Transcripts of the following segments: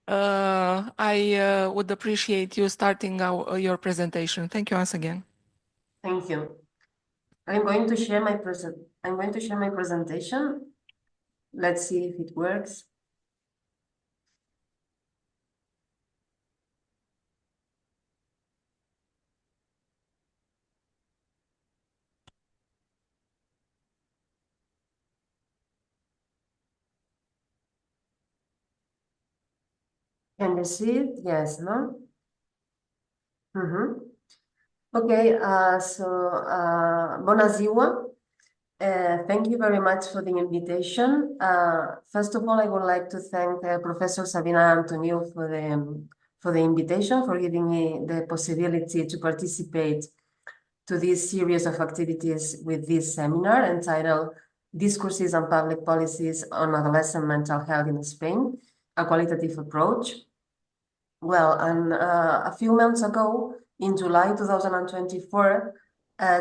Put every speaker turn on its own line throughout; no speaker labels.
I would appreciate you starting your presentation. Thank you once again.
Thank you. I'm going to share my presentation. Let's see if it works. Can you see it? Yes, no? Okay, Bună ziua. Thank you very much for the invitation. First of all, I would like to thank Professor Sabina Antoniu for the invitation, for giving me the possibility to participate to this series of activities with this seminar entitled Discourses on Public Policies on Adolescent Mental Health in Spain, a Qualitative Approach. Well, and a few months ago, in July 2024,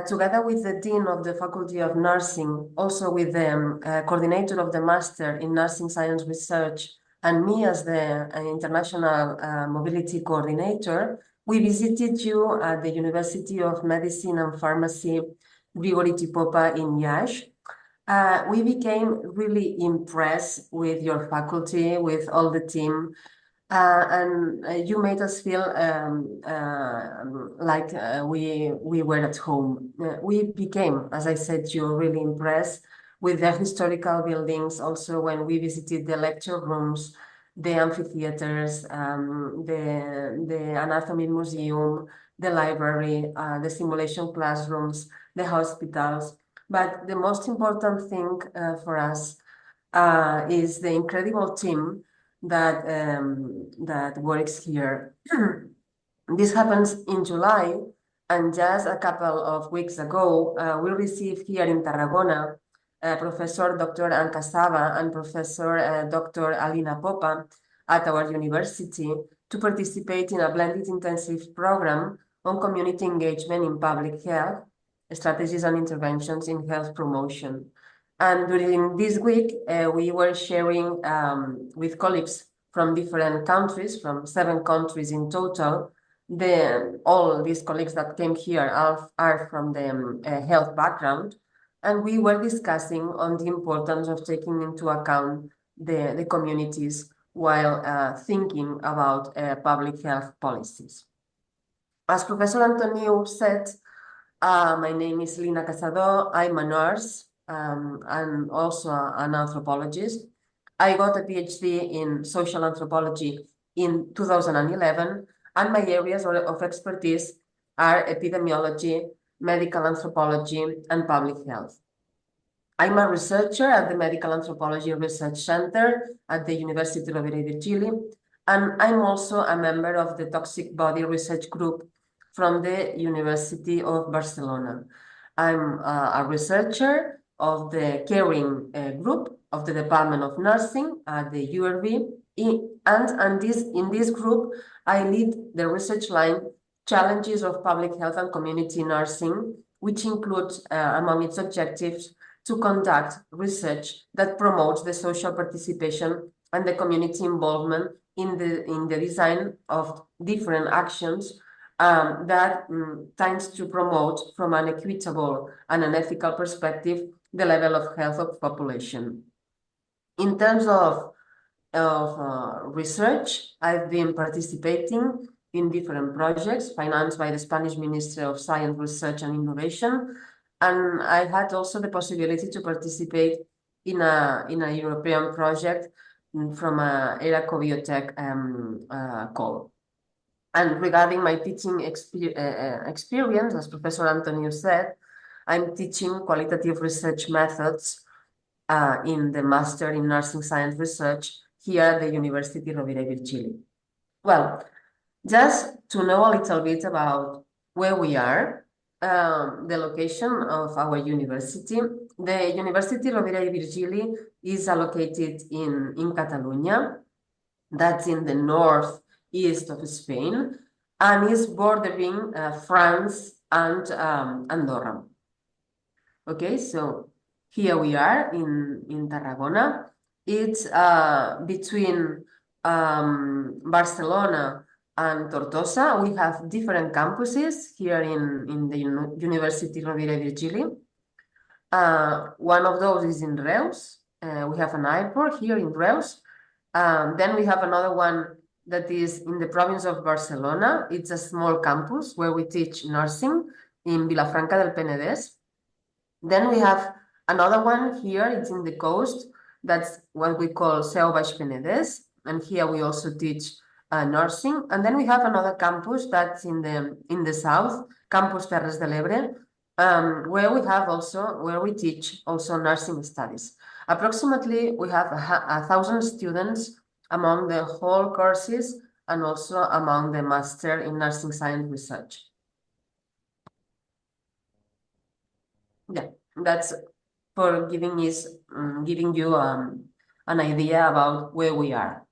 together with the Dean of the Faculty of Nursing, also with the coordinator of the Master in Nursing Science Research, and me as the International Mobility Coordinator, we visited you at the University of Medicine and Pharmacy Grigori Tipopa in Iași. We became really impressed with your faculty, with all the team, and you made us feel like we were at home. We became, as I said, you really impressed with the historical buildings. Also, when we visited the lecture rooms, the amphitheaters, the anatomy museum, the library, the simulation classrooms, the hospitals. But the most important thing for us is the incredible team that works here. This happens in July, and just a couple of weeks ago, we received here in Tarragona Professor Dr. Anca Saba and Professor Dr. Alina Popa at our university to participate in a blended intensive program on community engagement in public health, strategies and interventions in health promotion. And during this week, we were sharing with colleagues from different countries, from 7 countries in total. All these colleagues that came here are from the health background, and we were discussing on the importance of taking into account the communities while thinking about public health policies. As Professor Antoniu said, my name is Lina Casado. I'm a nurse and also an anthropologist. I got a PhD in social anthropology in 2011, and my areas of expertise are epidemiology, medical anthropology, and public health. I'm a researcher at the Medical Anthropology Research Center at the University of Chile, and I'm also a member of the Toxic Body Research Group from the University of Barcelona. I'm a researcher of the caring group of the Department of Nursing at the URB, and in this group, I lead the research line Challenges of Public Health and Community Nursing, which includes, among its objectives, to conduct research that promotes the social participation and the community involvement in the design of different actions that tends to promote, from an equitable and an ethical perspective, the level of health of population. In terms of research, I've been participating in different projects financed by the Spanish Ministry of Science, Research and Innovation, and I had also the possibility to participate in a European project from ERA Cobiotech call. And regarding my teaching experience, as Professor Antonio said, I'm teaching qualitative research methods in the Master in Nursing Science Research here at the University of Chile. Well, just to know a little bit about where we are, the location of our university. The University of Virgili is located in Catalonia. That's in the northeast of Spain, and is bordering France and Andorra. Okay, so here we are in Tarragona. It's between Barcelona, and Tortosa. We have different campuses here in the University Rovira i Virgili. One of those is in Reus. We have an airport here in Reus. Then we have another one that is in the province of Barcelona. It's a small campus where we teach nursing in Vilafranca del Penedès. Then we have another one here, it's in the coast. That's what we call Seu Baix Penedès. And here we also teach nursing. And then we have another campus that's in the south, Campus Terres de l'Ebre, where we teach also nursing studies. Approximately, we have 1,000 students among the whole courses and also among the Master in Nursing Science Research. Yeah, that's for giving you an idea about where we are.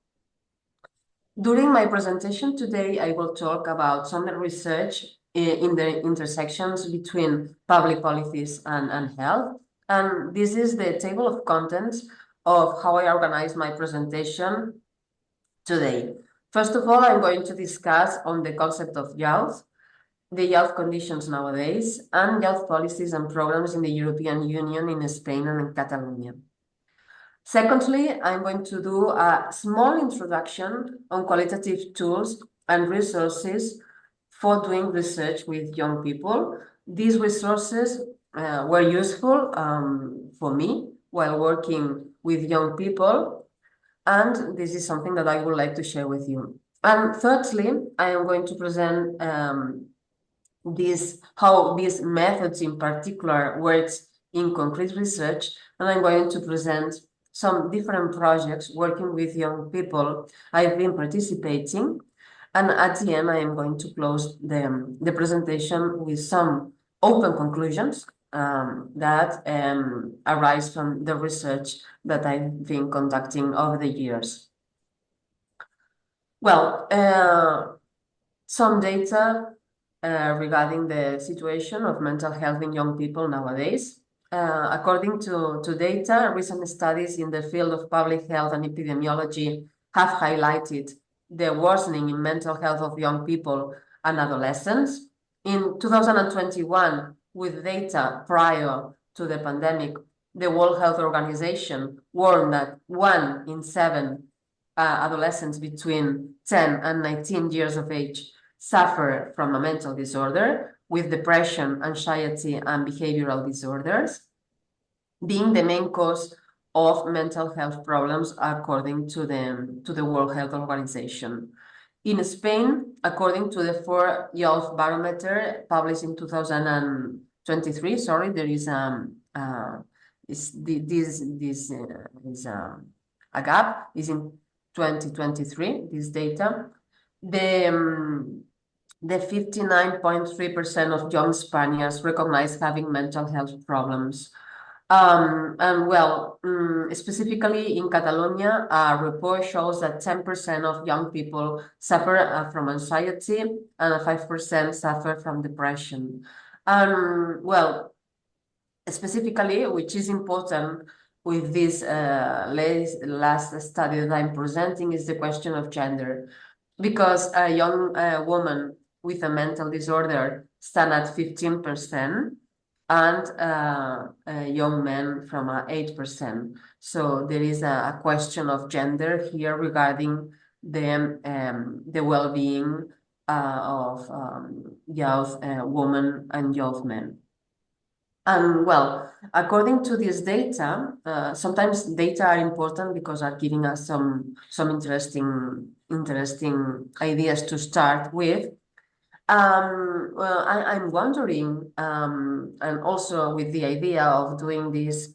During my presentation today, I will talk about some research in the intersections between public policies and health. And this is the table of contents of how I organized my presentation today. First of all, I'm going to discuss on the concept of youth, the youth conditions nowadays, and youth policies and programs in the European Union, in Spain and in Catalonia. Secondly, I'm going to do a small introduction on qualitative tools and resources for doing research with young people. These resources were useful for me while working with young people, and this is something that I would like to share with you. And thirdly, I am going to present how these methods in particular works in concrete research, and I'm going to present some different projects working with young people I've been participating. And at the end, I am going to close the presentation with some open conclusions that arise from the research that I've been conducting over the years. Well, some data regarding the situation of mental health in young people nowadays. According to data, recent studies in the field of public health and epidemiology have highlighted the worsening in mental health of young people and adolescents. In 2021, with data prior to the pandemic, the World Health Organization warned that 1 in 7 adolescents between 10 and 19 years of age suffer from a mental disorder, with depression, anxiety, and behavioral disorders being the main cause of mental health problems according to the World Health Organization. In Spain, according to the 4 Youth Barometer published in 2023, there is a gap, is in 2023, this data. The 59.3% of young Spaniards recognize having mental health problems. Specifically in Catalonia, a report shows that 10% of young people suffer from anxiety and 5% suffer from depression. Specifically, which is important with this last study that I'm presenting, is the question of gender, because a young woman with a mental disorder stand at 15%, and young men from 8%. So there is a question of gender here regarding the well-being of youth women and youth men. And according to this data, sometimes data are important because are giving us some interesting ideas to start with. I'm wondering, and also with the idea of doing this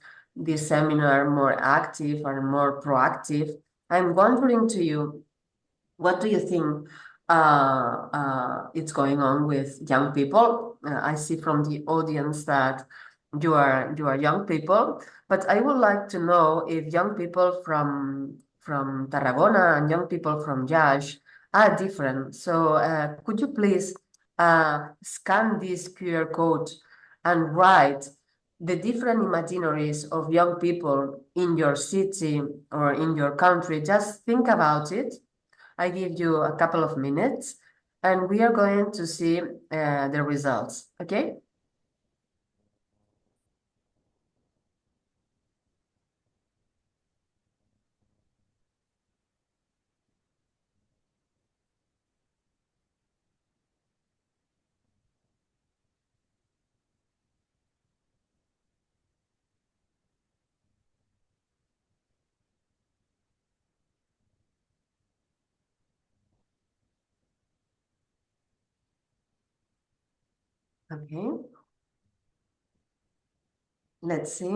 seminar more active or more proactive, I'm wondering to you, what do you think it's going on with young people? I see from the audience that you are young people, but I would like to know if young people from Tarragona and young people from Iași are different. So could you please scan this QR code and write the different imaginaries of young people in your city or in your country? Just think about it I give you a couple of minutes and we are going to see the results, okay? Okay, let's see.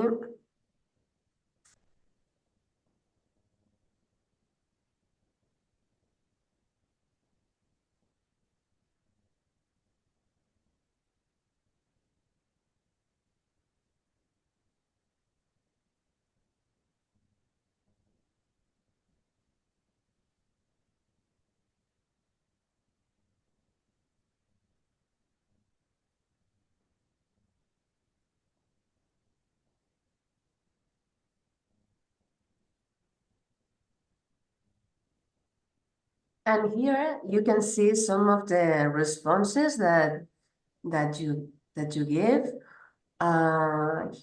And here you can see some of the responses that you give.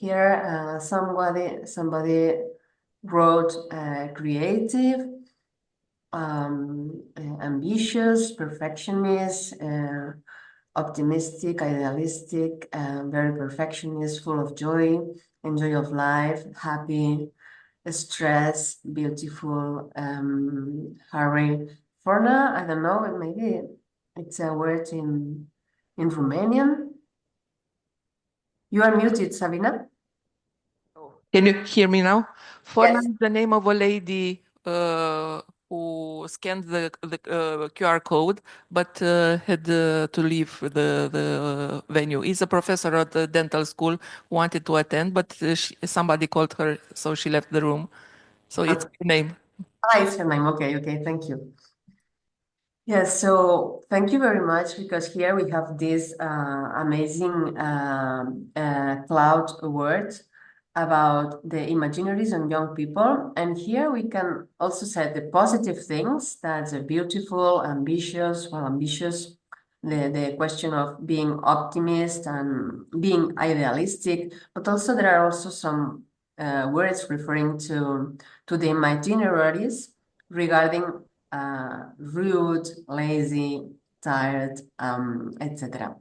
Here somebody wrote creative, ambitious, perfectionist, optimistic, idealistic, very perfectionist, full of joy, enjoy of life, happy, stress, beautiful, hurry. For now, I don't know, maybe it's a word in Romanian. You are muted, Sabina.
Can you hear me now? Forna
Yes.
is the name of a lady who scanned the QR code, but had to leave the venue. Is a professor at the dental school, wanted to attend, but somebody called her, so she left the room. So it's her name.
It's her name. Okay, okay, thank you. Yes, so thank you very much because here we have this amazing cloud word about the imaginaries on young people. And here we can also say the positive things, that's beautiful, ambitious, well, ambitious, the question of being optimist and being idealistic, but also there are also some words referring to the itineraries regarding rude, lazy, tired, etc.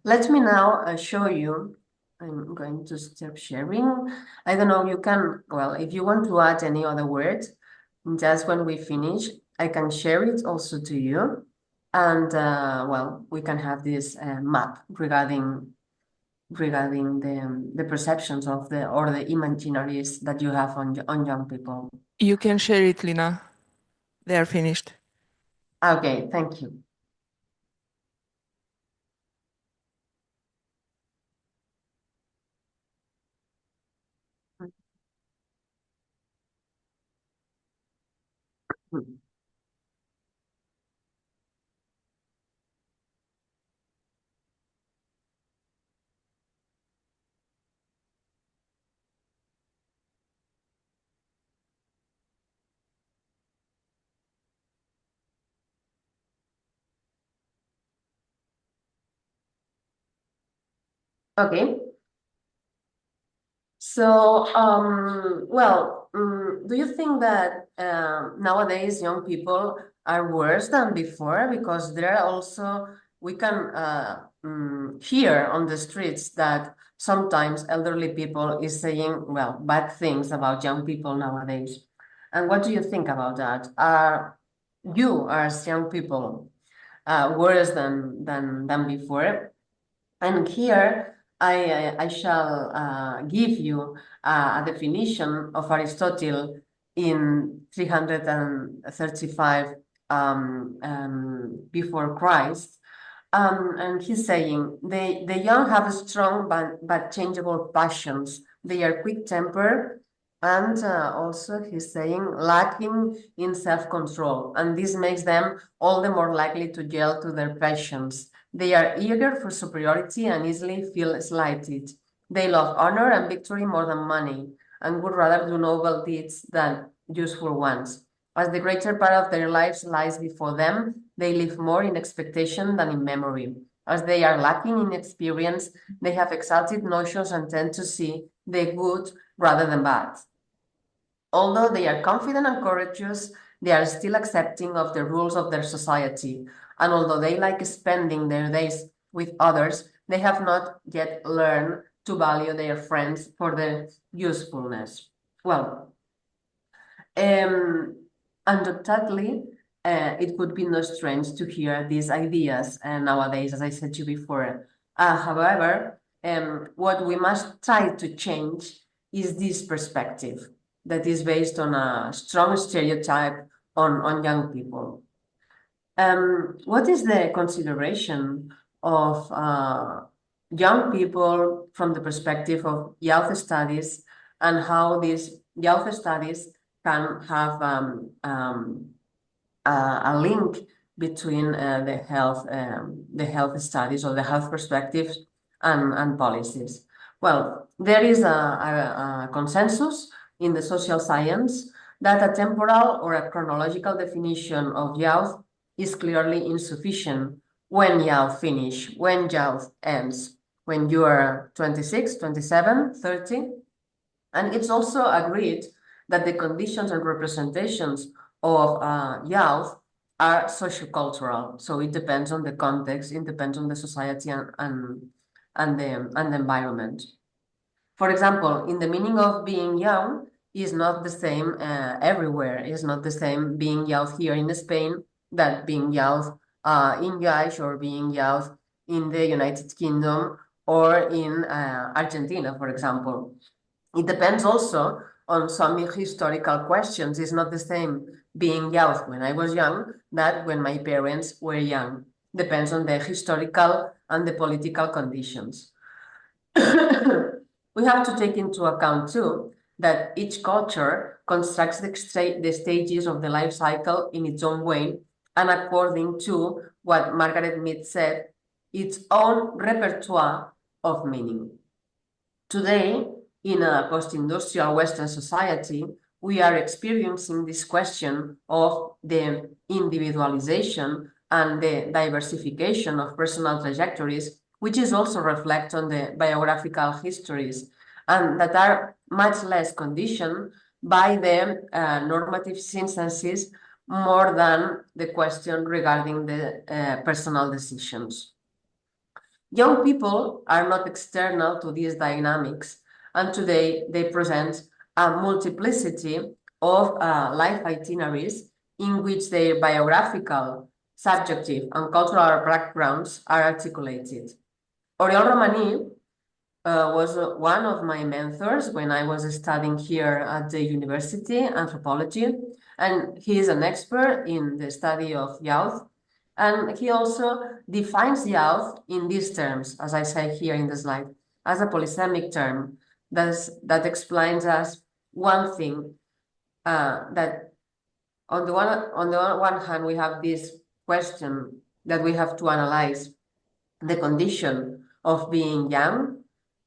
Let me now show you. I'm going to stop sharing. I don't know, you can, well, if you want to add any other word, just when we finish, I can share it also to you. And well, we can have this map regarding the perceptions of the or the imaginaries that you have on young people.
You can share it, Lina. They are finished.
Okay, thank you. Okay. So, well, do you think that nowadays young people are worse than before? Because there are also, we can hear on the streets that sometimes elderly people is saying, well, bad things about young people nowadays. And what do you think about that? Are you, as young people, worse than before? And here I shall give you a definition of Aristotle in 335 before Christ. And he's saying, the young have strong but changeable passions. They are quick-tempered and also he's saying lacking in self-control. And this makes them all the more likely to yield to their passions. They are eager for superiority and easily feel slighted. They love honor and victory more than money and would rather do noble deeds than useful ones. As the greater part of their lives lies before them, they live more in expectation than in memory. As they are lacking in experience, they have exalted notions and tend to see the good rather than bad. Although they are confident and courageous, they are still accepting of the rules of their society. And although they like spending their days with others, they have not yet learned to value their friends for their usefulness. Well, undoubtedly, it would be no strange to hear these ideas nowadays, as I said to you before. However, what we must try to change is this perspective that is based on a strong stereotype on young people. What is the consideration of young people from the perspective of youth studies and how these youth studies can have a link between the health studies or the health perspectives and policies? Well, there is a consensus in the social science that a temporal or a chronological definition of youth is clearly insufficient. When youth finish, when youth ends, when you are 26, 27, 30. And it's also agreed that the conditions and representations of youth are sociocultural. So it depends on the context, it depends on the society and the environment. For example, in the meaning of being young is not the same everywhere. It's not the same being youth here in Spain that being youth in Gash or being youth in the United Kingdom or in Argentina, for example. It depends also on some historical questions. It's not the same being youth when I was young that when my parents were young. Depends on the historical and the political conditions. We have to take into account too that each culture constructs the stages of the life cycle in its own way and according to what Margaret Mead said, its own repertoire of meaning. Today, in a post-industrial Western society, we are experiencing this question of the individualization and the diversification of personal trajectories, which is also reflected on the biographical histories, and that are much less conditioned by the normative instances more than the question regarding the personal decisions. Young people are not external to these dynamics, and today they present a multiplicity of life itineraries in which their biographical, subjective, and cultural backgrounds are articulated. Oriol Romaní was one of my mentors when I was studying here at the university, anthropology, and he is an expert in the study of youth. And he also defines youth in these terms, as I say here in the slide, as a polysemic term that explains us one thing, that on the one hand, we have this question that we have to analyze the condition of being young,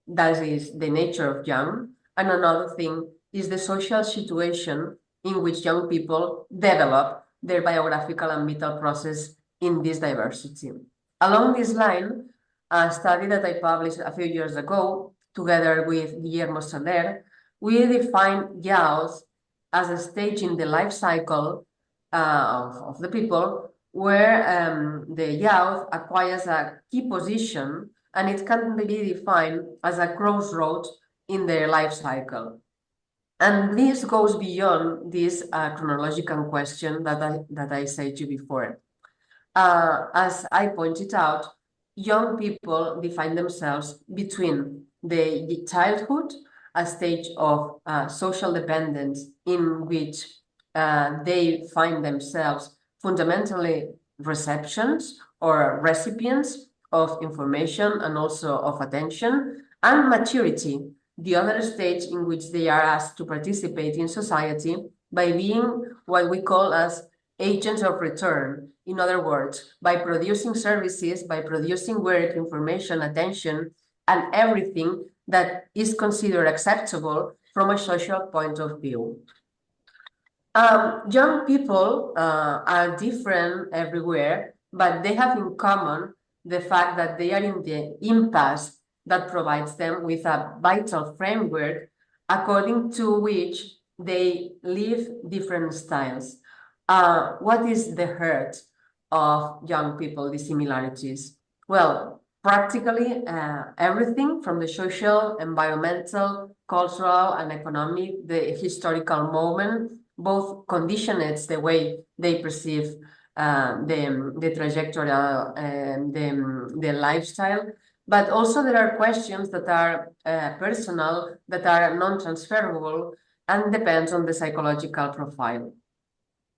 that is the nature of young, and another thing is the social situation in which young people develop their biographical and mental process in this diversity. Along this line, a study that I published a few years ago, together with Guillermo Soler, we define youth as a stage in the life cycle of the people where the youth acquires a key position and it can be defined as a crossroads in their life cycle. And this goes beyond this chronological question that I said to you before. As I pointed out, young people define themselves between the childhood, a stage of social dependence in which they find themselves fundamentally receptions or recipients of information and also of attention, and maturity, the other stage in which they are asked to participate in society by being what we call as agents of return. In other words, by producing services, by producing work, information, attention, and everything that is considered acceptable from a social point of view. Young people are different everywhere, but they have in common the fact that they are in the impasse that provides them with a vital framework according to which they live different styles. What is the hurt of young people, the similarities? Well, practically everything from the social, environmental, cultural, and economic, the historical moment both conditioned the way they perceive the trajectory and the lifestyle, but also there are questions that are personal, that are non-transferable, and depends on the psychological profile.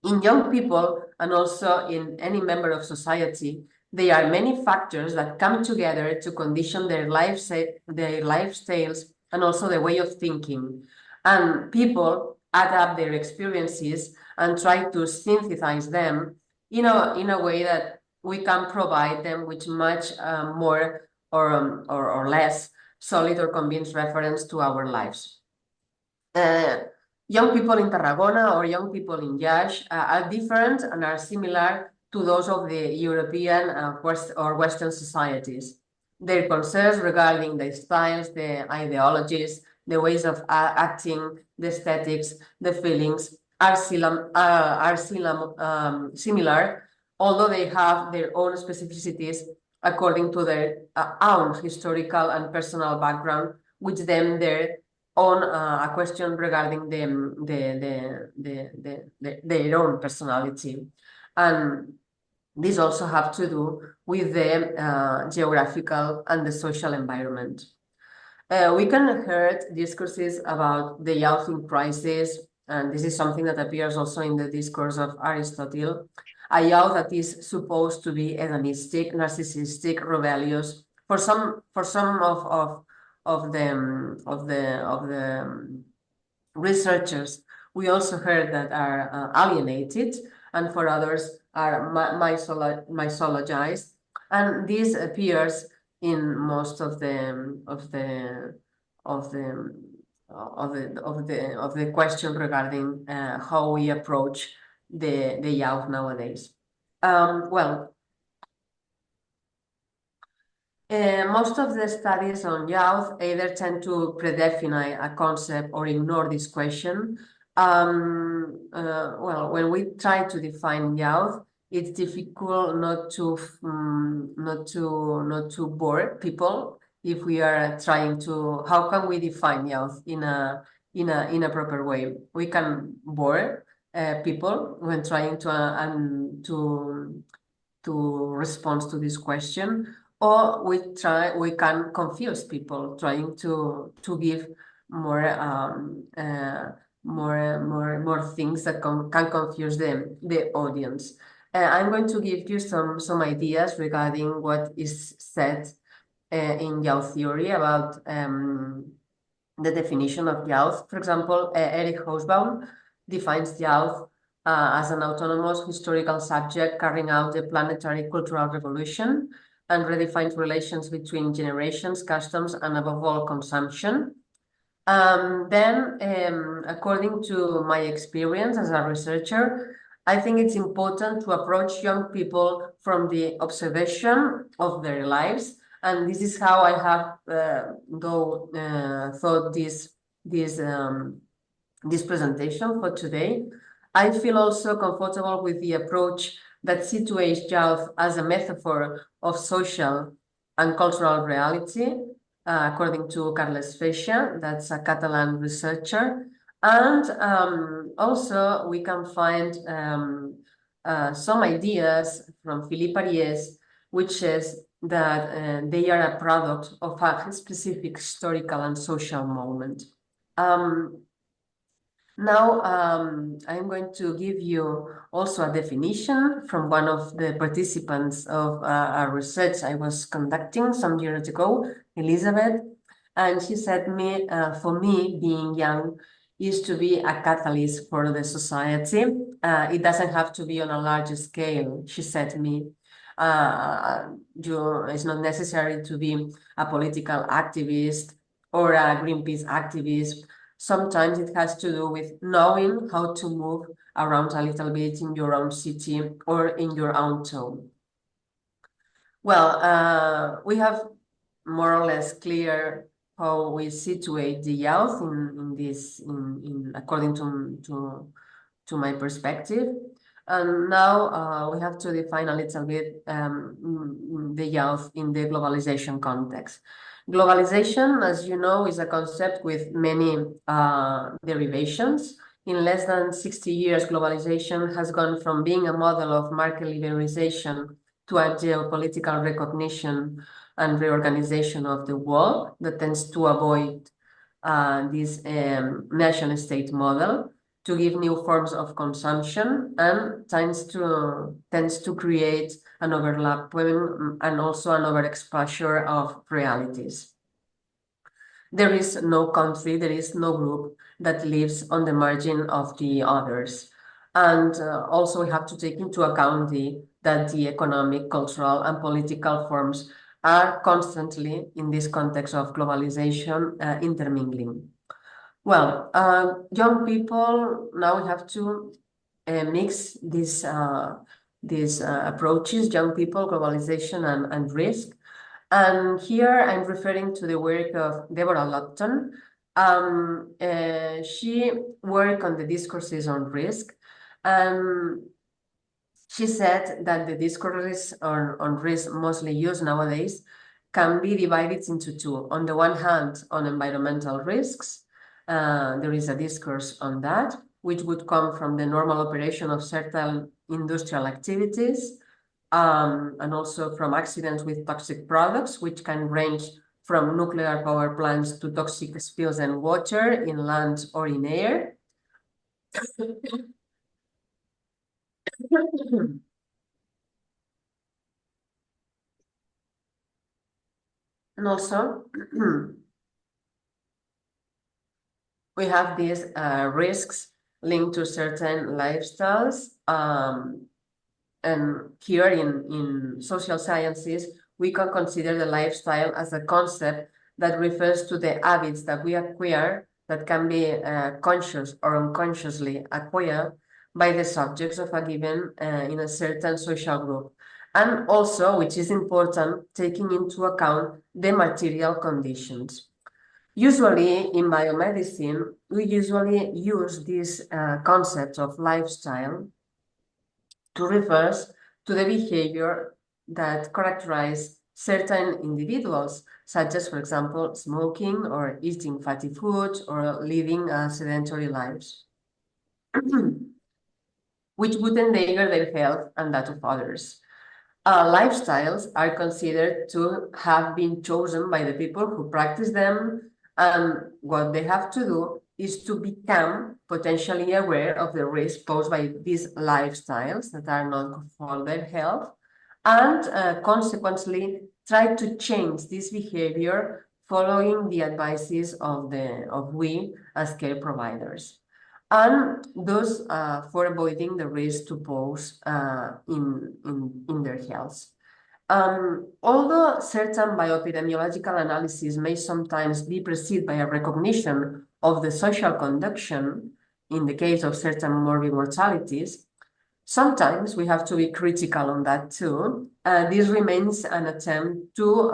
In young people and also in any member of society, there are many factors that come together to condition their lifestyles and also the way of thinking. And people add up their experiences and try to synthesize them in a way that we can provide them with much more or less solid or convinced reference to our lives. Uh, Young people in Tarragona or young people in Yash are different and are similar to those of the European or Western societies. Their concerns regarding the styles, the ideologies, the ways of acting, the aesthetics, the feelings are similar, although they have their own specificities according to their own historical and personal background, which then on a question regarding their own personality. And these also have to do with the geographical and the social environment. We can hear discourses about the youth in crisis, and this is something that appears also in the discourse of Aristotle. A youth that is supposed to be hedonistic, narcissistic, rebellious. For some of the researchers, we also heard that are alienated, and for others are mythologized, and this appears in most of the question regarding how we approach the youth nowadays. Well, most of the studies on youth either tend to predefine a concept or ignore this question. Well, when we try to define youth, it's difficult not to bore people if we are trying to. How can we define youth in a proper way? We can bore people when trying to respond to this question, or we can confuse people trying to give more more things that can confuse the audience. I'm going to give you some ideas regarding what is said in youth theory about the definition of youth. For example, Erich Hobsbawm defines youth as an autonomous historical subject carrying out the planetary cultural revolution and redefines relations between generations, customs, and above all, consumption. According to my experience as a researcher, I think it's important to approach young people from the observation of their lives. And this is how I have thought this presentation for today. I feel also comfortable with the approach that situates youth as a metaphor of social and cultural reality, according to Carles Feixa, that's a Catalan researcher. And also we can find some ideas from Philippe Ariès, which says that they are a product of a specific historical and social moment. Now, I'm going to give you also a definition from one of the participants of a research I was conducting some years ago, Elizabeth, and she said for me, being young is to be a catalyst for the society. It doesn't have to be on a large scale, she said to me. It's not necessary to be a political activist or a Greenpeace activist. Sometimes it has to do with knowing how to move around a little bit in your own city or in your own town. Well, we have more or less clear how we situate the youth in this according to my perspective. And now we have to define a little bit the youth in the globalization context. Globalization, as you know, is a concept with many derivations. In less than 60 years, globalization has gone from being a model of market liberalization to a geopolitical recognition and reorganization of the world that tends to avoid this nation state model to give new forms of consumption and tends to create an overlapping and also an overexposure of realities. There is no country, there is no group that lives on the margin of the others. And also we have to take into account that the economic, cultural, and political forms are constantly, in this context of globalization, intermingling. Well, young people, now we have to mix these approaches, young people, globalization, and risk. And here I'm referring to the work of Deborah Lupton. She worked on the discourses on risk. She said that the discourses on risk mostly used nowadays can be divided into two. On the one hand, on environmental risks, there is a discourse on that, which would come from the normal operation of certain industrial activities, and also from accidents with toxic products, which can range from nuclear power plants to toxic spills in water, in land, or in air. And also, we have these risks linked to certain lifestyles. And here in social sciences, we can consider the lifestyle as a concept that refers to the habits that we acquire that can be conscious or unconsciously acquired by the subjects of a given in a certain social group. And also, which is important, taking into account the material conditions. Usually in biomedicine, we usually use this concept of lifestyle to refer to the behavior that characterize certain individuals, such as, for example, smoking or eating fatty foods or living sedentary lives, which would endanger their health and that of others. Lifestyles are considered to have been chosen by the people who practice them, and what they have to do is to become potentially aware of the risk posed by these lifestyles that are not good for their health, and consequently try to change this behavior following the advices of we as care providers, and thus for avoiding the risk to pose in their health. Although certain bioepidemiological analysis may sometimes be preceded by a recognition of the social conduction in the case of certain morbid mortalities, sometimes we have to be critical on that too. This remains an attempt to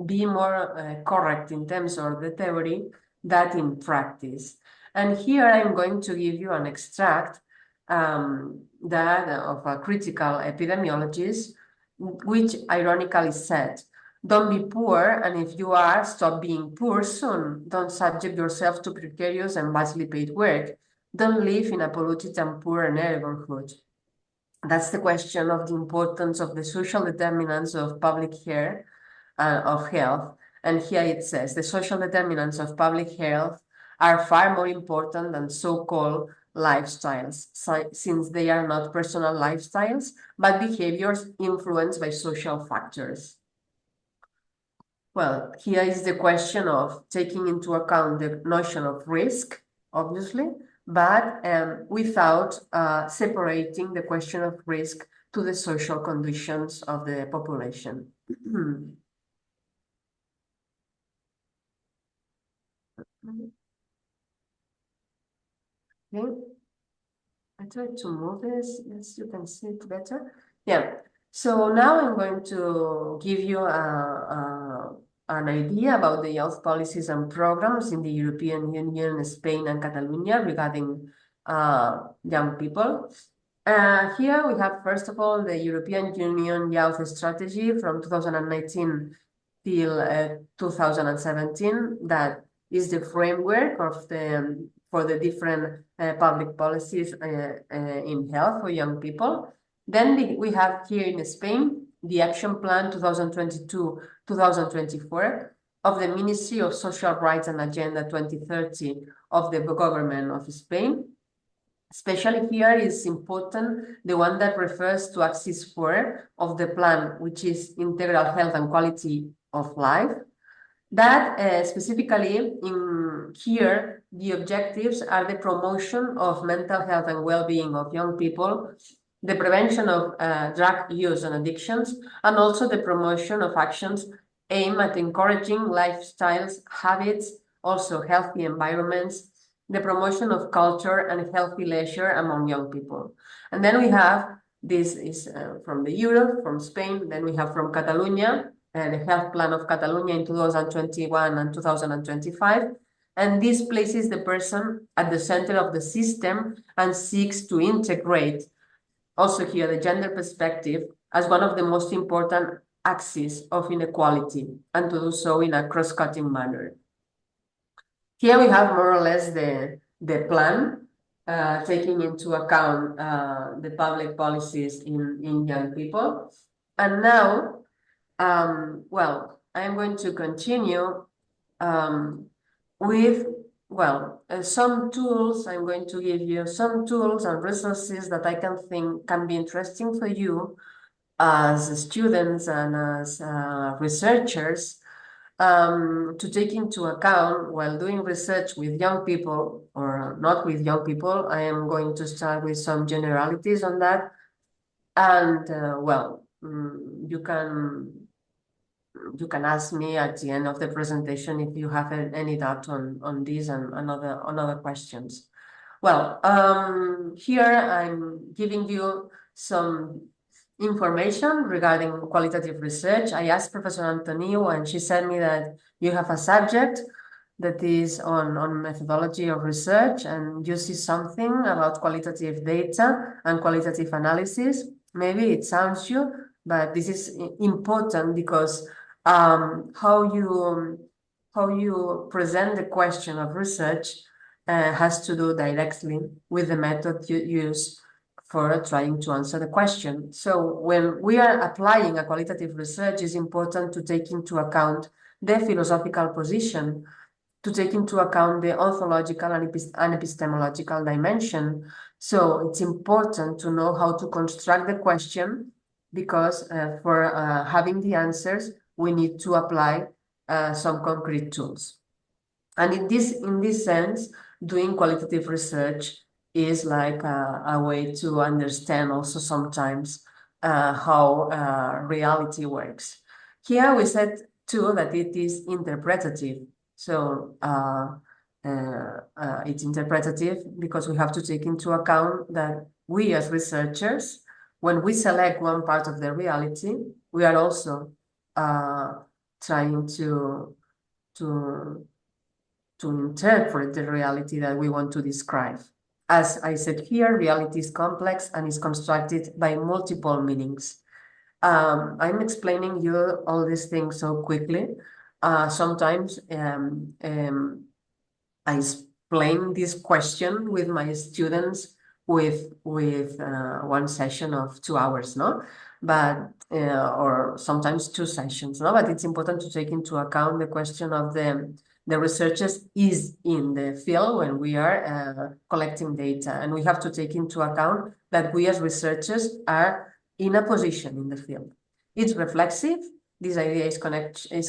be more correct in terms of the theory than in practice. And here I'm going to give you an extract that of a critical epidemiologist, which ironically said, "Don't be poor, and if you are, stop being poor soon. Don't subject yourself to precarious and badly paid work. Don't live in a polluted and poor neighborhood." That's the question of the importance of the social determinants of public care, of health. And here it says, the social determinants of public health are far more important than so-called lifestyles, since they are not personal lifestyles, but behaviors influenced by social factors. Well, here is the question of taking into account the notion of risk, obviously, but without separating the question of risk to the social conditions of the population. Okay. I try to move this, yes, you can see it better. Yeah, so now I'm going to give you an idea about the youth policies and programs in the European Union, Spain, and Catalonia regarding young people. Here we have, first of all, the European Union Youth Strategy from 2019 till 2017, that is the framework of for the different public policies in health for young people. Then we have here in Spain the Action Plan 2022-2024 of the Ministry of Social Rights and Agenda 2030 of the government of Spain. Especially here is important the one that refers to Axis 4 of the plan, which is integral health and quality of life. That specifically in here, the objectives are the promotion of mental health and well-being of young people, the prevention of drug use and addictions, and also the promotion of actions aimed at encouraging lifestyles, habits, also healthy environments, the promotion of culture and healthy leisure among young people. And then we have, this is from the Europe, from Spain, then we have from Catalonia, the health plan of Catalonia in 2021 and 2025. And this places the person at the center of the system and seeks to integrate also here the gender perspective as one of the most important axes of inequality, and to do so in a cross-cutting manner. Here we have more or less the plan, taking into account the public policies in young people. And now, well, I'm going to continue with, well, some tools. I'm going to give you some tools and resources that I can think can be interesting for you as students and as researchers, to take into account while doing research with young people or not with young people. I am going to start with some generalities on that. And well, you can ask me at the end of the presentation if you have any doubt on this and other questions. Well, here I'm giving you some information regarding qualitative research. I asked Professor Antonio, and she said me that you have a subject that is on methodology of research, and you see something about qualitative data and qualitative analysis. Maybe it sounds you, but this is important because how you present the question of research has to do directly with the method you use for trying to answer the question. So when we are applying a qualitative research, it's important to take into account the philosophical position, to take into account the ontological and epistemological dimension. So it's important to know how to construct the question, because for having the answers, we need to apply some concrete tools. And in this sense, doing qualitative research is like a way to understand also sometimes how reality works. Here we said too that it is interpretative. So it's interpretative because we have to take into account that we as researchers, when we select one part of the reality, we are also trying to interpret the reality that we want to describe. As I said here, reality is complex and is constructed by multiple meanings. I'm explaining you all these things so quickly. Sometimes I explain this question with my students with one session of 2 hours, no? But or sometimes 2 sessions, no? But it's important to take into account the question of the researchers is in the field when we are collecting data, and we have to take into account that we as researchers are in a position in the field. It's reflexive. This idea is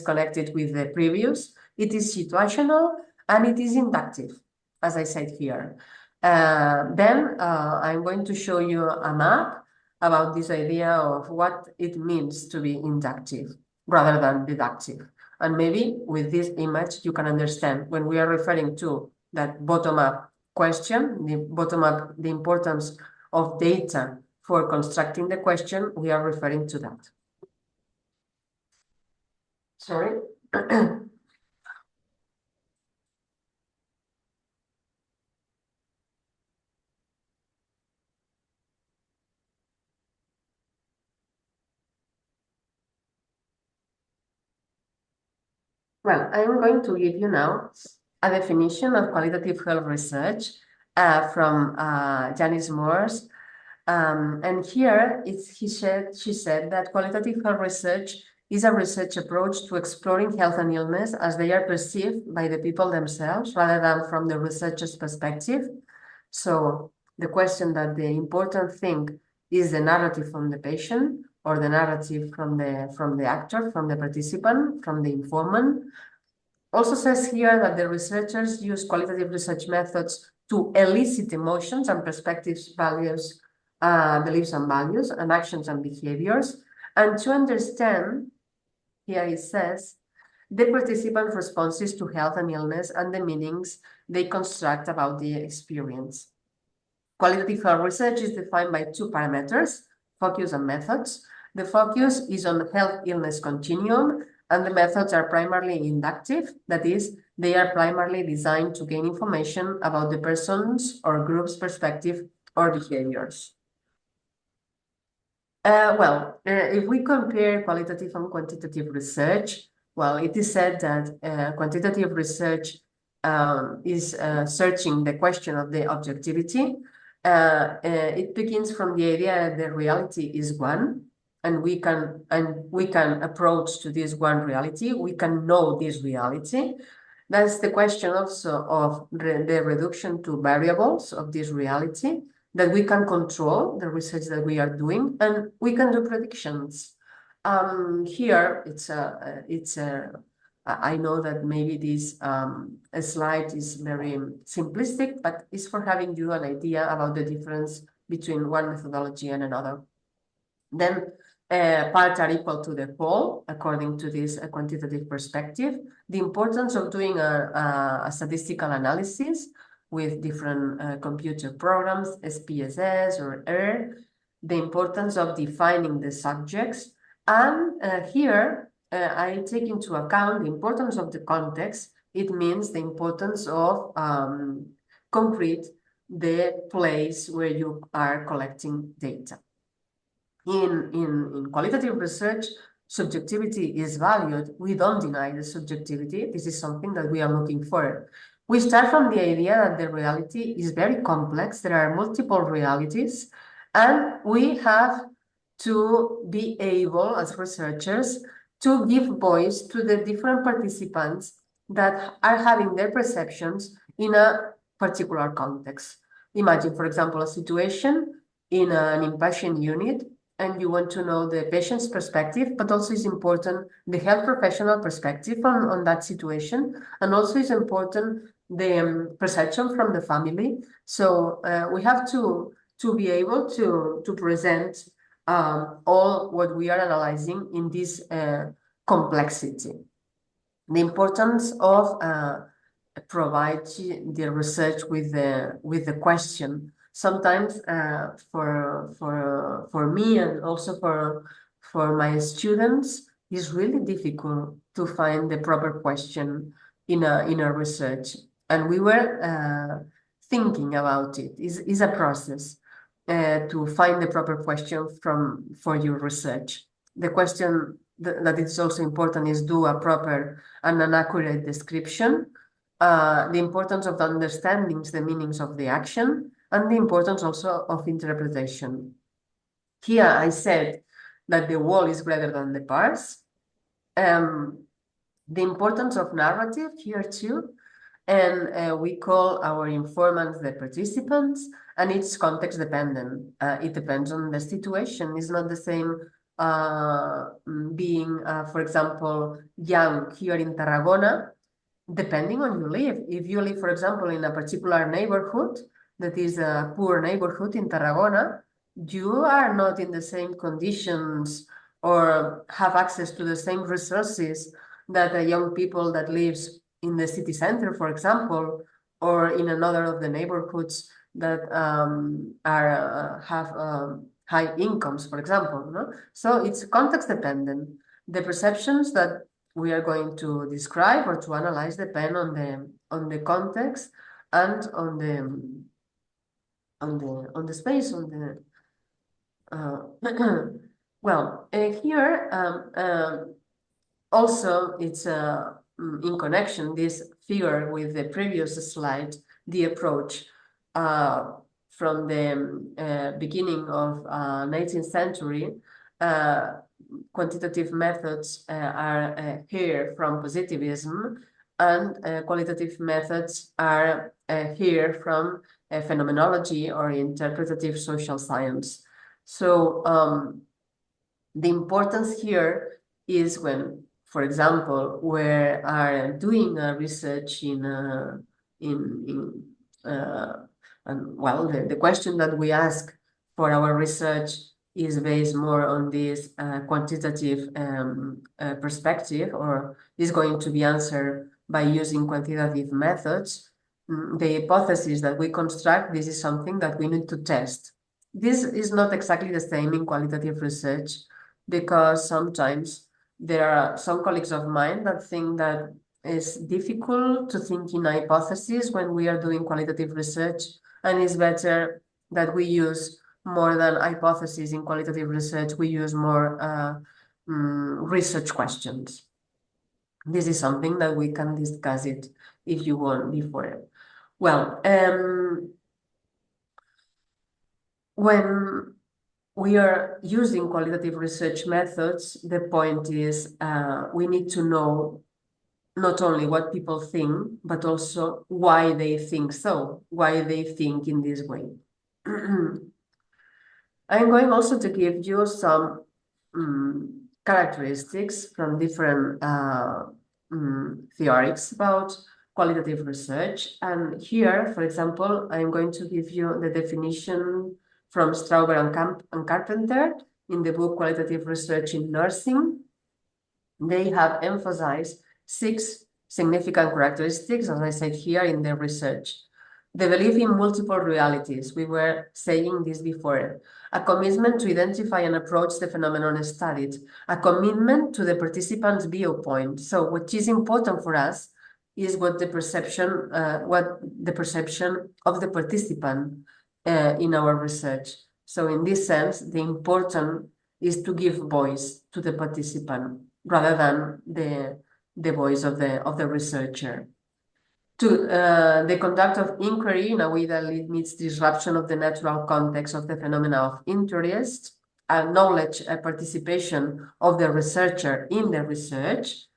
connected with the previous. It is situational, and it is inductive, as I said here. Then I'm going to show you a map about this idea of what it means to be inductive rather than deductive. And maybe with this image, you can understand when we are referring to that bottom-up question, the bottom up, the importance of data for constructing the question, we are referring to that. Sorry. Well, I'm going to give you now a definition of qualitative health research from Janice Moore's. And here she said that qualitative health research is a research approach to exploring health and illness as they are perceived by the people themselves rather than from the researcher's perspective. So the question that the important thing is the narrative from the patient or the narrative from the actor, from the participant, from the informant. Also says here that the researchers use qualitative research methods to elicit emotions and perspectives, values, beliefs and values, and actions and behaviors, and to understand, here it says, the participant responses to health and illness and the meanings they construct about the experience. Qualitative health research is defined by two parameters, focus and methods. The focus is on health-illness continuum, and the methods are primarily inductive, that is, they are primarily designed to gain information about the person's or group's perspective or behaviors. If we compare qualitative and quantitative research, well, it is said that quantitative research is searching the question of the objectivity. It begins from the idea that the reality is one, and we can approach to this one reality. We can know this reality. That's the question also of the reduction to variables of this reality that we can control the research that we are doing, and we can do predictions. Here, I know that maybe this slide is very simplistic, but it's for having you an idea about the difference between one methodology and another. Then parts are equal to the whole, according to this quantitative perspective. The importance of doing a statistical analysis with different computer programs, SPSS or R, the importance of defining the subjects. And here, I take into account the importance of the context. It means the importance of concrete the place where you are collecting data. In qualitative research, subjectivity is valued. We don't deny the subjectivity. This is something that we are looking for. We start from the idea that the reality is very complex. There are multiple realities, and we have to be able, as researchers, to give voice to the different participants that are having their perceptions in a particular context. Imagine, for example, a situation in an inpatient unit, and you want to know the patient's perspective, but also is important the health professional perspective on that situation, and also is important the perception from the family. So we have to be able to present all what we are analyzing in this complexity. The importance of provide the research with the question. Sometimes for me and also for my students, it's really difficult to find the proper question in a research. And we were thinking about it. It's a process to find the proper question for your research. The question that is also important is do a proper and an accurate description. The importance of understanding the meanings of the action, and the importance also of interpretation. Here I said that the whole is greater than the parts. The importance of narrative here too. And we call our informants the participants, and it's context dependent. It depends on the situation. It's not the same being, for example, young here in Tarragona, depending on you live. If you live, for example, in a particular neighborhood that is a poor neighborhood in Tarragona, you are not in the same conditions or have access to the same resources that the young people that lives in the city center, for example, or in another of the neighborhoods that have high incomes, for example. No? So it's context dependent. The perceptions that we are going to describe or to analyze depend on the context and on the space well, here also it's in connection this figure with the previous slide, the approach from the beginning of 19th century. Quantitative methods are here from positivism, and qualitative methods are here from phenomenology or interpretative social science. So the importance here is when, for example, we are doing a research and well, the question that we ask for our research is based more on this quantitative perspective, or is going to be answered by using quantitative methods. The hypothesis that we construct, this is something that we need to test. This is not exactly the same in qualitative research, because sometimes there are some colleagues of mine that think that it's difficult to think in hypotheses when we are doing qualitative research, and it's better that we use more than hypotheses in qualitative research, we use more research questions. This is something that we can discuss it if you want before. Well, when we are using qualitative research methods, the point is we need to know not only what people think, but also why they think so, why they think in this way. I'm going also to give you some characteristics from different theories about qualitative research. And here, for example, I'm going to give you the definition from Strauber and Carpenter in the book Qualitative Research in Nursing. They have emphasized 6 significant characteristics, as I said here, in their research. The belief in multiple realities, we were saying this before. A commitment to identify and approach the phenomenon studied. A commitment to the participant's viewpoint. So what is important for us is what the perception of the participant in our research. So in this sense, the important is to give voice to the participant rather than the voice of the researcher. To the conduct of inquiry in a way that limits disruption of the natural context of the phenomena of interest, acknowledge a participation of the researcher in the research,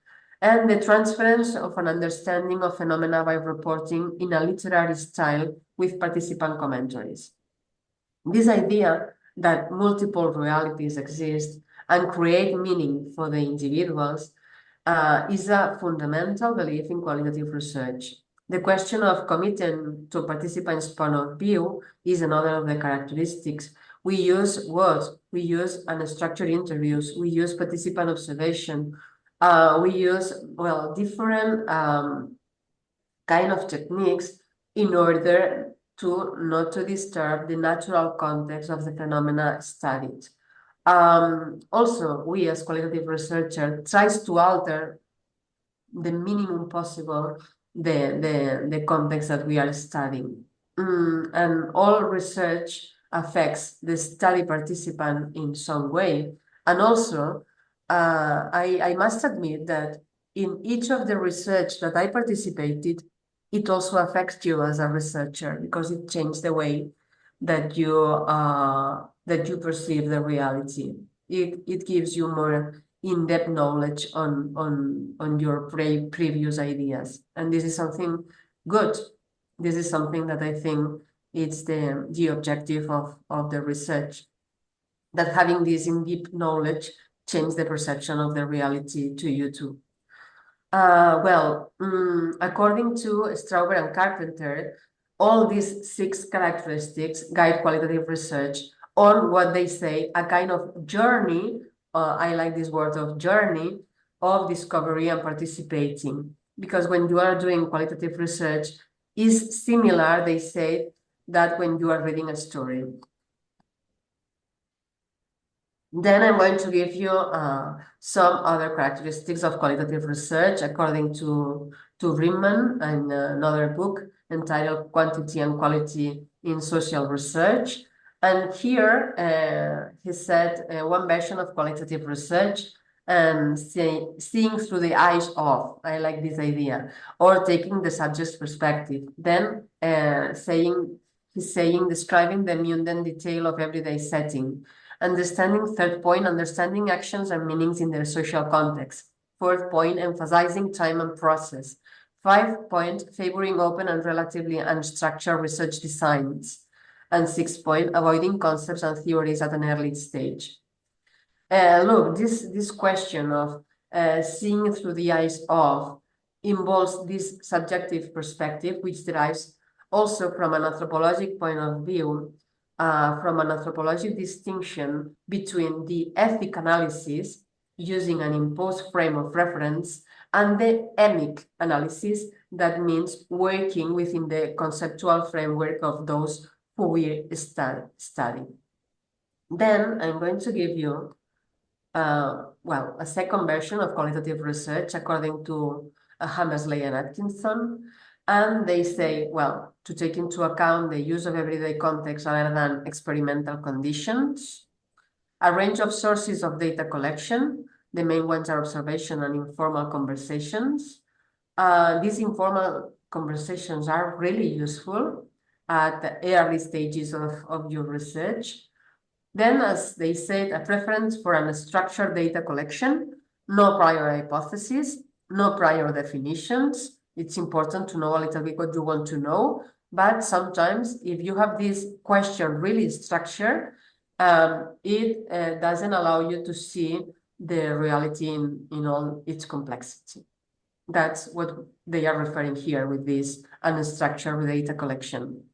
and the transference of an understanding of phenomena by reporting in a literary style with participant commentaries. This idea that multiple realities exist and create meaning for the individuals is a fundamental belief in qualitative research. The question of committing to participants' point of view is another of the characteristics. We use words, we use unstructured interviews, we use participant observation, we use, well, different kind of techniques in order to not to disturb the natural context of the phenomena studied. Also, we as qualitative researcher tries to alter the minimum possible the context that we are studying. And all research affects the study participant in some way. And also, I must admit that in each of the research that I participated, it also affects you as a researcher because it changed the way that you perceive the reality. It gives you more in-depth knowledge on your previous ideas, and this is something good. This is something that I think it's the objective of the research, that having this in-depth knowledge change the perception of the reality to you too. According to Strauber and Carpenter, all these 6 characteristics guide qualitative research on what they say, a kind of journey, I like this word of journey, of discovery and participating. Because when you are doing qualitative research, is similar, they say, that when you are reading a story. Then I'm going to give you some other characteristics of qualitative research according to Riemann in another book entitled Quantity and Quality in Social Research. And here he said one version of qualitative research and seeing through the eyes of, I like this idea, or taking the subject's perspective. Then he's saying, describing the mundane detail of everyday setting. Understanding, third point, understanding actions and meanings in their social context. Fourth point, emphasizing time and process. 5 point, favoring open and relatively unstructured research designs. And 6 point, avoiding concepts and theories at an early stage. Look, this question of seeing through the eyes of involves this subjective perspective, which derives also from an anthropologic point of view, from an anthropologic distinction between the ethic analysis using an imposed frame of reference and the emic analysis, that means working within the conceptual framework of those who we study. Then I'm going to give you well, a second version of qualitative research according to Hammersley and Atkinson. And they say, well, to take into account the use of everyday context rather than experimental conditions, a range of sources of data collection. The main ones are observation and informal conversations. These informal conversations are really useful at the early stages of your research. Then, as they said, a preference for unstructured data collection, no prior hypothesis, no prior definitions. It's important to know a little bit what you want to know, but sometimes if you have this question really structured, it doesn't allow you to see the reality in all its complexity. That's what they are referring here with this unstructured data collection.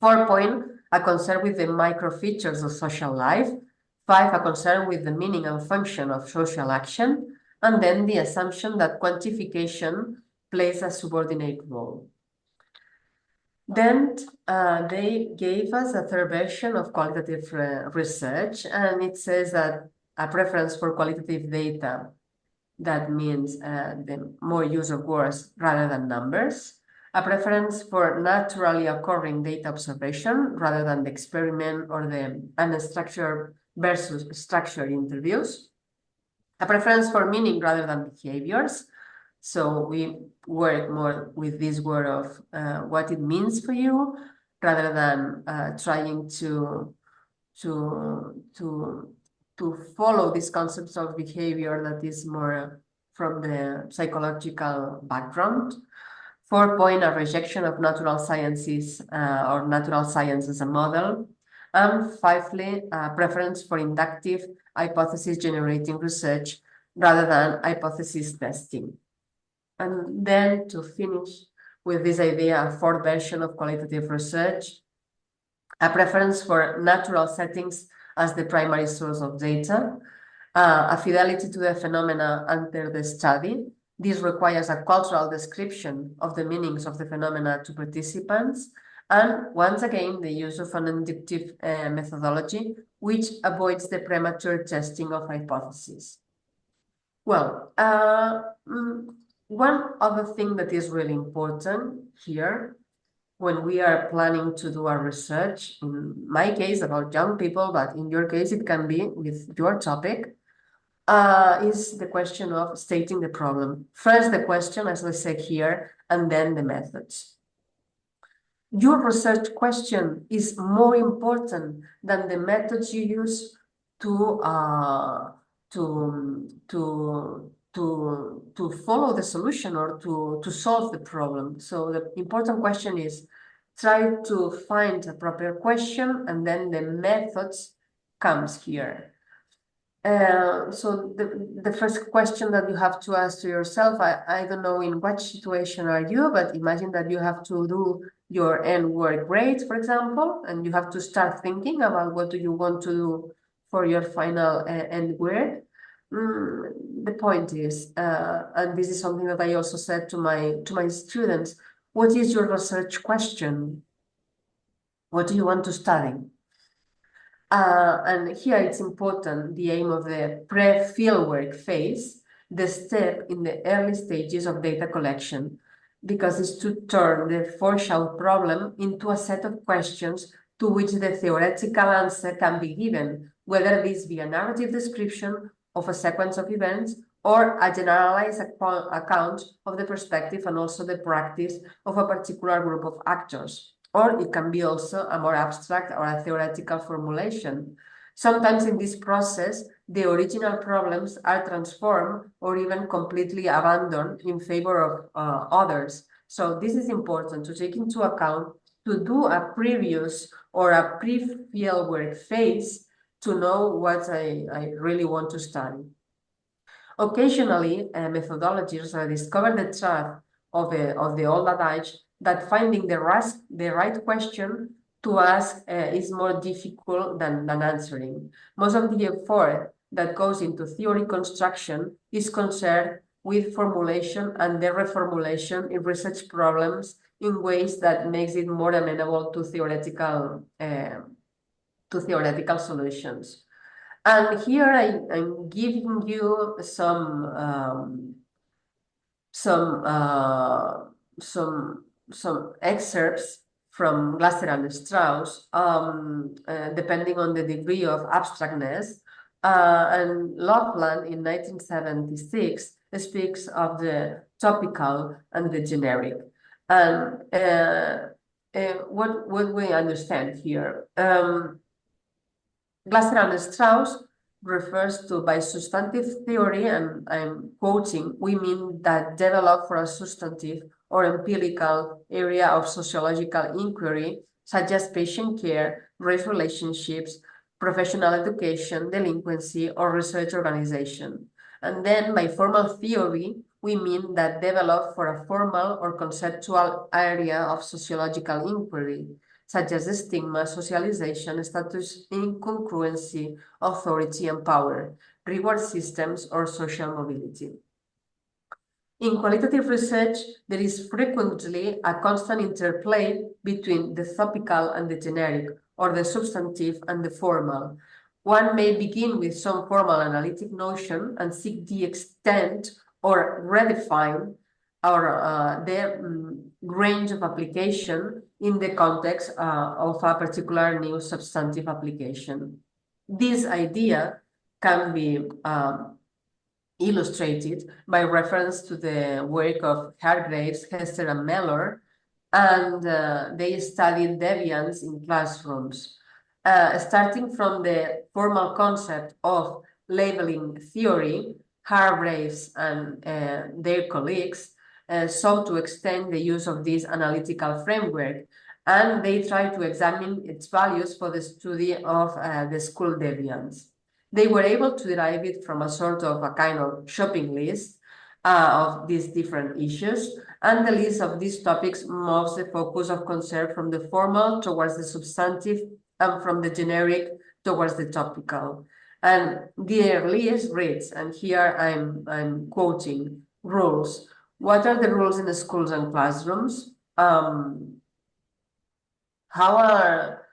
4 point, a concern with the micro features of social life. 5, a concern with the meaning and function of social action. And then the assumption that quantification plays a subordinate role. Then they gave us a third version of qualitative research, and it says that a preference for qualitative data, that means the more use of words rather than numbers. A preference for naturally occurring data observation rather than the experiment or the unstructured versus structured interviews. A preference for meaning rather than behaviors. So we work more with this word of what it means for you rather than trying to follow these concepts of behavior that is more from the psychological background. 4 point, a rejection of natural sciences or natural science as a model. And fifthly, a preference for inductive hypothesis generating research rather than hypothesis testing. And then to finish with this idea, a fourth version of qualitative research, a preference for natural settings as the primary source of data, a fidelity to the phenomena under the study. This requires a cultural description of the meanings of the phenomena to participants, and once again, the use of an inductive methodology, which avoids the premature testing of hypotheses. Well, one other thing that is really important here when we are planning to do our research, in my case about young people, but in your case it can be with your topic, is the question of stating the problem. First the question, as I said here, and then the methods. Your research question is more important than the methods you use to follow the solution or to solve the problem. So the important question is try to find a proper question, and then the methods comes here. So the first question that you have to ask to yourself, I don't know in what situation are you, but imagine that you have to do your end work grade, for example, and you have to start thinking about what do you want to do for your final end work. The point is, and this is something that I also said to my students, What is your research question? What do you want to study? And here it's important, the aim of the pre-fieldwork phase, the step in the early stages of data collection, because it's to turn the foreshadowed problem into a set of questions to which the theoretical answer can be given, whether this be a narrative description of a sequence of events or a generalized account of the perspective and also the practice of a particular group of actors. Or it can be also a more abstract or a theoretical formulation. Sometimes in this process, the original problems are transformed or even completely abandoned in favor of others. So this is important to take into account to do a previous or a pre-fieldwork phase to know what I really want to study. Occasionally, methodologists discover the truth of the old adage that finding the right question to ask is more difficult than answering. Most of the effort that goes into theory construction is concerned with formulation and the reformulation in research problems in ways that makes it more amenable to theoretical solutions. And here I'm giving you some uh, some excerpts from Glasser and Strauss, depending on the degree of abstractness. And Loveland in 1976 speaks of the topical and the generic. And what we understand here. Glasser and Strauss refers to by substantive theory, and I'm quoting, we mean that develop for a substantive or empirical area of sociological inquiry, such as patient care, race relationships, professional education, delinquency, or research organization. And then by formal theory, we mean that develop for a formal or conceptual area of sociological inquiry, such as stigma, socialization, status incongruency, authority and power, reward systems, or social mobility. In qualitative research, there is frequently a constant interplay between the topical and the generic, or the substantive and the formal. One may begin with some formal analytic notion and seek the extent or redefine the range of application in the context of a particular new substantive application. This idea can be illustrated by reference to the work of Hargreaves, Hester, and Mellor, and they studied deviance in classrooms. Starting from the formal concept of labeling theory, Hargreaves and their colleagues sought to extend the use of this analytical framework, and they tried to examine its values for the study of the school deviance. They were able to derive it from a sort of a kind of shopping list of these different issues, and the list of these topics moves the focus of concern from the formal towards the substantive and from the generic towards the topical. And the list reads, and here I'm quoting, rules. What are the rules in the schools and classrooms? How are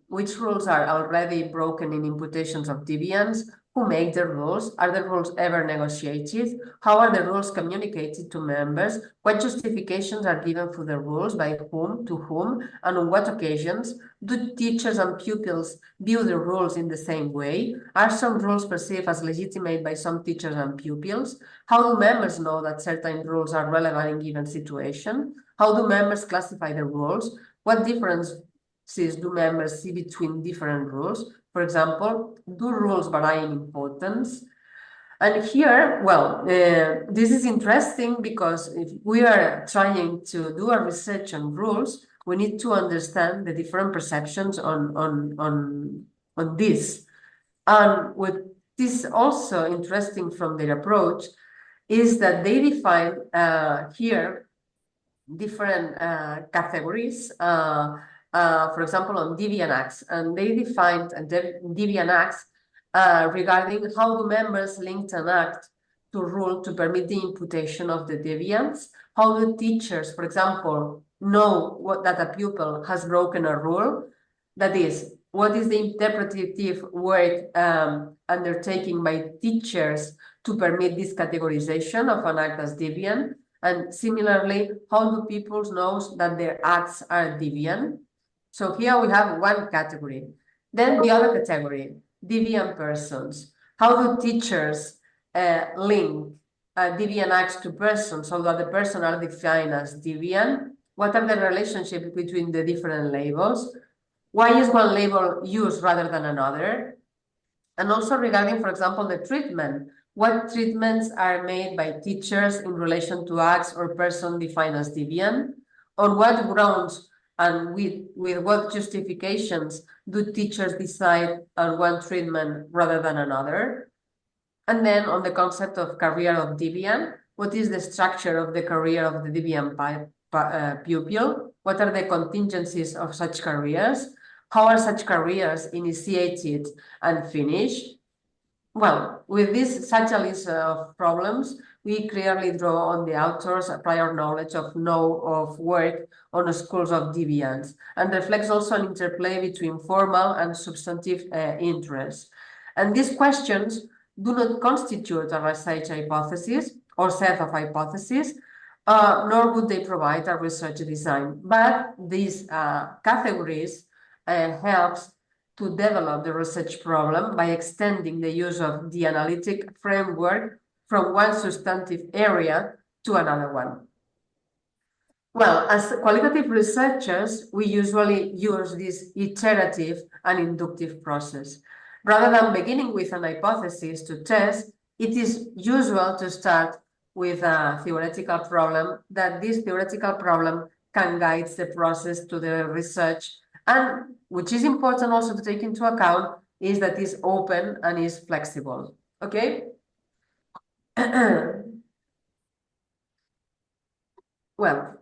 which rules are already broken in imputations of deviance? Who make the rules? Are the rules ever negotiated? How are the rules communicated to members? What justifications are given for the rules? By whom, to whom, and on what occasions? Do teachers and pupils view the rules in the same way? Are some rules perceived as legitimate by some teachers and pupils? How do members know that certain rules are relevant in given situation? How do members classify the rules? What differences do members see between different rules? For example, do rules vary in importance? And here, well, this is interesting because if we are trying to do a research on rules, we need to understand the different perceptions on this. And what is also interesting from their approach is that they define here different categories, for example, on deviant acts, and they defined deviant acts regarding how do members link an act to rule to permit the imputation of the deviance? How do teachers, for example, know that a pupil has broken a rule? That is, what is the interpretative work undertaken by teachers to permit this categorization of an act as deviant? And similarly, how do people know that their acts are deviant? So here we have one category. Then the other category, deviant persons. How do teachers link deviant acts to persons, so that the person are defined as deviant? What are the relationships between the different labels? Why is one label used rather than another? And also regarding, for example, the treatment. What treatments are made by teachers in relation to acts or person defined as deviant? On what grounds and with what justifications do teachers decide on one treatment rather than another? And then on the concept of career of deviant, what is the structure of the career of the deviant pupil? What are the contingencies of such careers? How are such careers initiated and finished? Well, with this such a list of problems, we clearly draw on the author's prior knowledge of work on schools of deviance, and reflects also an interplay between formal and substantive interests. And these questions do not constitute a research hypothesis or set of hypotheses, nor would they provide a research design. But these categories helps to develop the research problem by extending the use of the analytic framework from one substantive area to another one. Well, as qualitative researchers, we usually use this iterative and inductive process. Rather than beginning with an hypothesis to test, it is usual to start with a theoretical problem, that this theoretical problem can guide the process to the research, and which is important also to take into account is that it's open and is flexible. Okay? Well,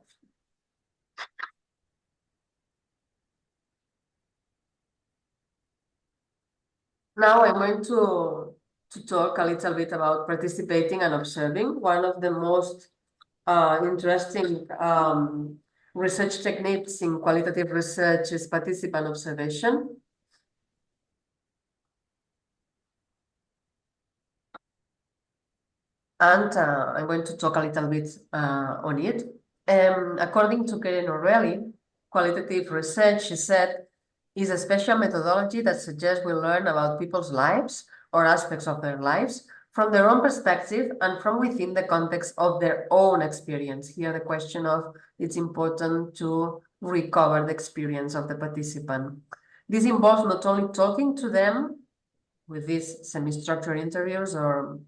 now I'm going to talk a little bit about participating and observing. One of the most interesting research techniques in qualitative research is participant observation. And I'm going to talk a little bit on it. According to Karen O'Reilly, qualitative research, she said, is a special methodology that suggests we learn about people's lives or aspects of their lives from their own perspective and from within the context of their own experience. Here, the question of it's important to recover the experience of the participant. This involves not only talking to them with these semi-structured interviews or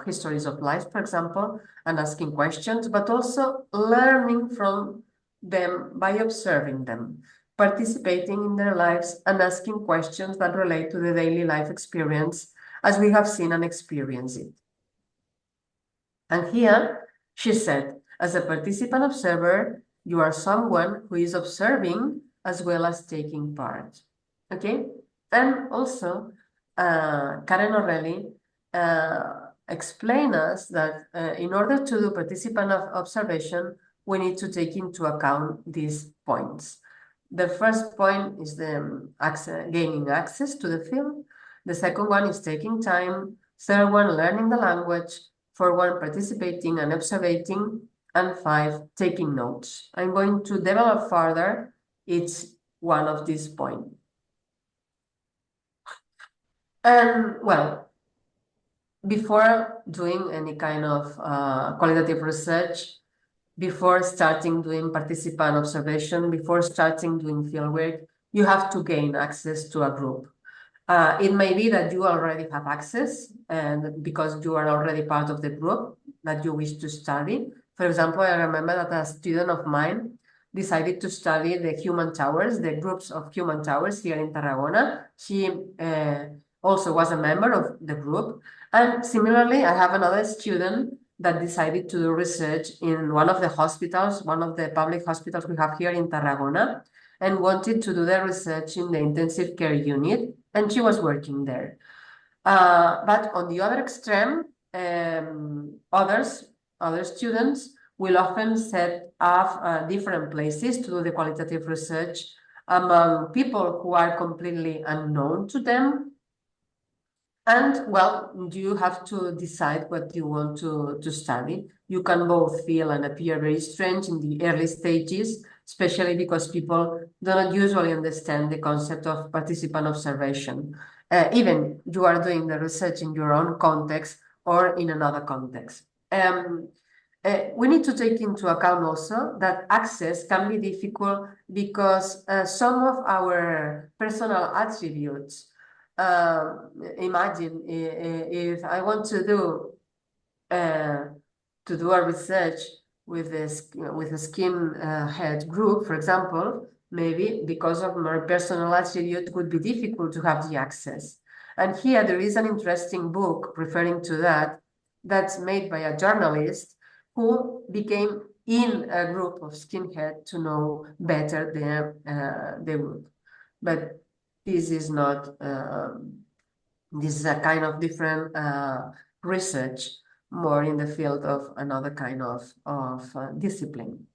histories of life, for example, and asking questions, but also learning from them by observing them, participating in their lives, and asking questions that relate to the daily life experience as we have seen and experienced it. And here she said, as a participant observer, you are someone who is observing as well as taking part. Okay? And also, Karen O'Reilly explain us that in order to do participant observation, we need to take into account these points. The first point is the gaining access to the field. The second one is taking time. Third one, learning the language. Fourth one, participating and observing. And five, taking notes. I'm going to develop further each one of these points. And well, before doing any kind of qualitative research, before starting doing participant observation, before starting doing fieldwork, you have to gain access to a group. It may be that you already have access and because you are already part of the group that you wish to study. For example, I remember that a student of mine decided to study the human towers, the groups of human towers here in Tarragona. She also was a member of the group. And similarly, I have another student that decided to do research in one of the hospitals, one of the public hospitals we have here in Tarragona, and wanted to do the research in the intensive care unit, and she was working there. But on the other extreme, other students will often set up different places to do the qualitative research among people who are completely unknown to them. And well, you have to decide what you want to study. You can both feel and appear very strange in the early stages, especially because people do not usually understand the concept of participant observation. Even you are doing the research in your own context or in another context. We need to take into account also that access can be difficult because some of our personal attributes, imagine if I want to do a research with a skin head group, for example, maybe because of my personal attribute, it would be difficult to have the access. And here there is an interesting book referring to that, that's made by a journalist who became in a group of skinhead to know better the group. But this is not. This is a kind of different research, more in the field of another kind of discipline.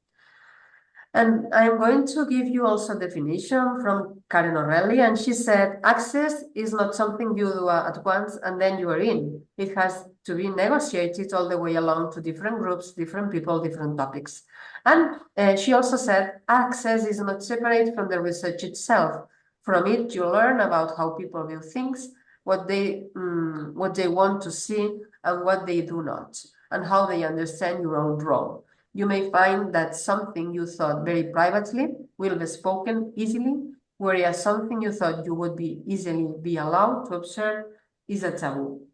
And I'm going to give you also a definition from Karen O'Reilly, and she said, access is not something you do at once and then you are in. It has to be negotiated all the way along to different groups, different people, different topics. And she also said, access is not separate from the research itself. From it, you learn about how people view things, what they want to see and what they do not, and how they understand your own role. You may find that something you thought very privately will be spoken easily, whereas something you thought you would be easily be allowed to observe is a taboo.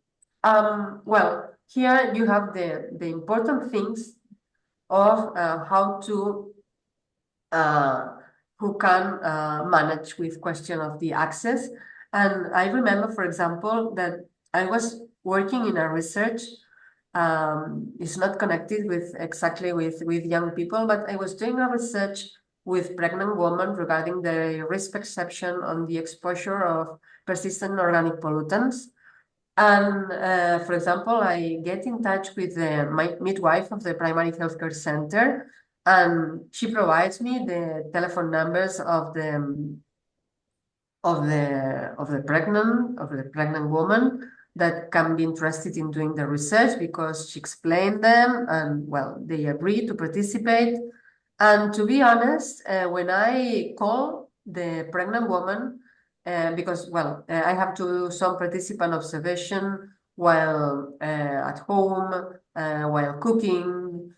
Well, here you have the important things of how to who can manage with question of the access. And I remember, for example, that I was working in a research. It's not connected with exactly with young people, but I was doing a research with pregnant women regarding the risk perception on the exposure of persistent organic pollutants. And for example, I get in touch with my midwife of the primary healthcare center, and she provides me the telephone numbers of the pregnant woman that can be interested in doing the research, because she explained them and well, they agreed to participate. And to be honest, when I call the pregnant woman, because well, I have to do some participant observation while at home, while cooking,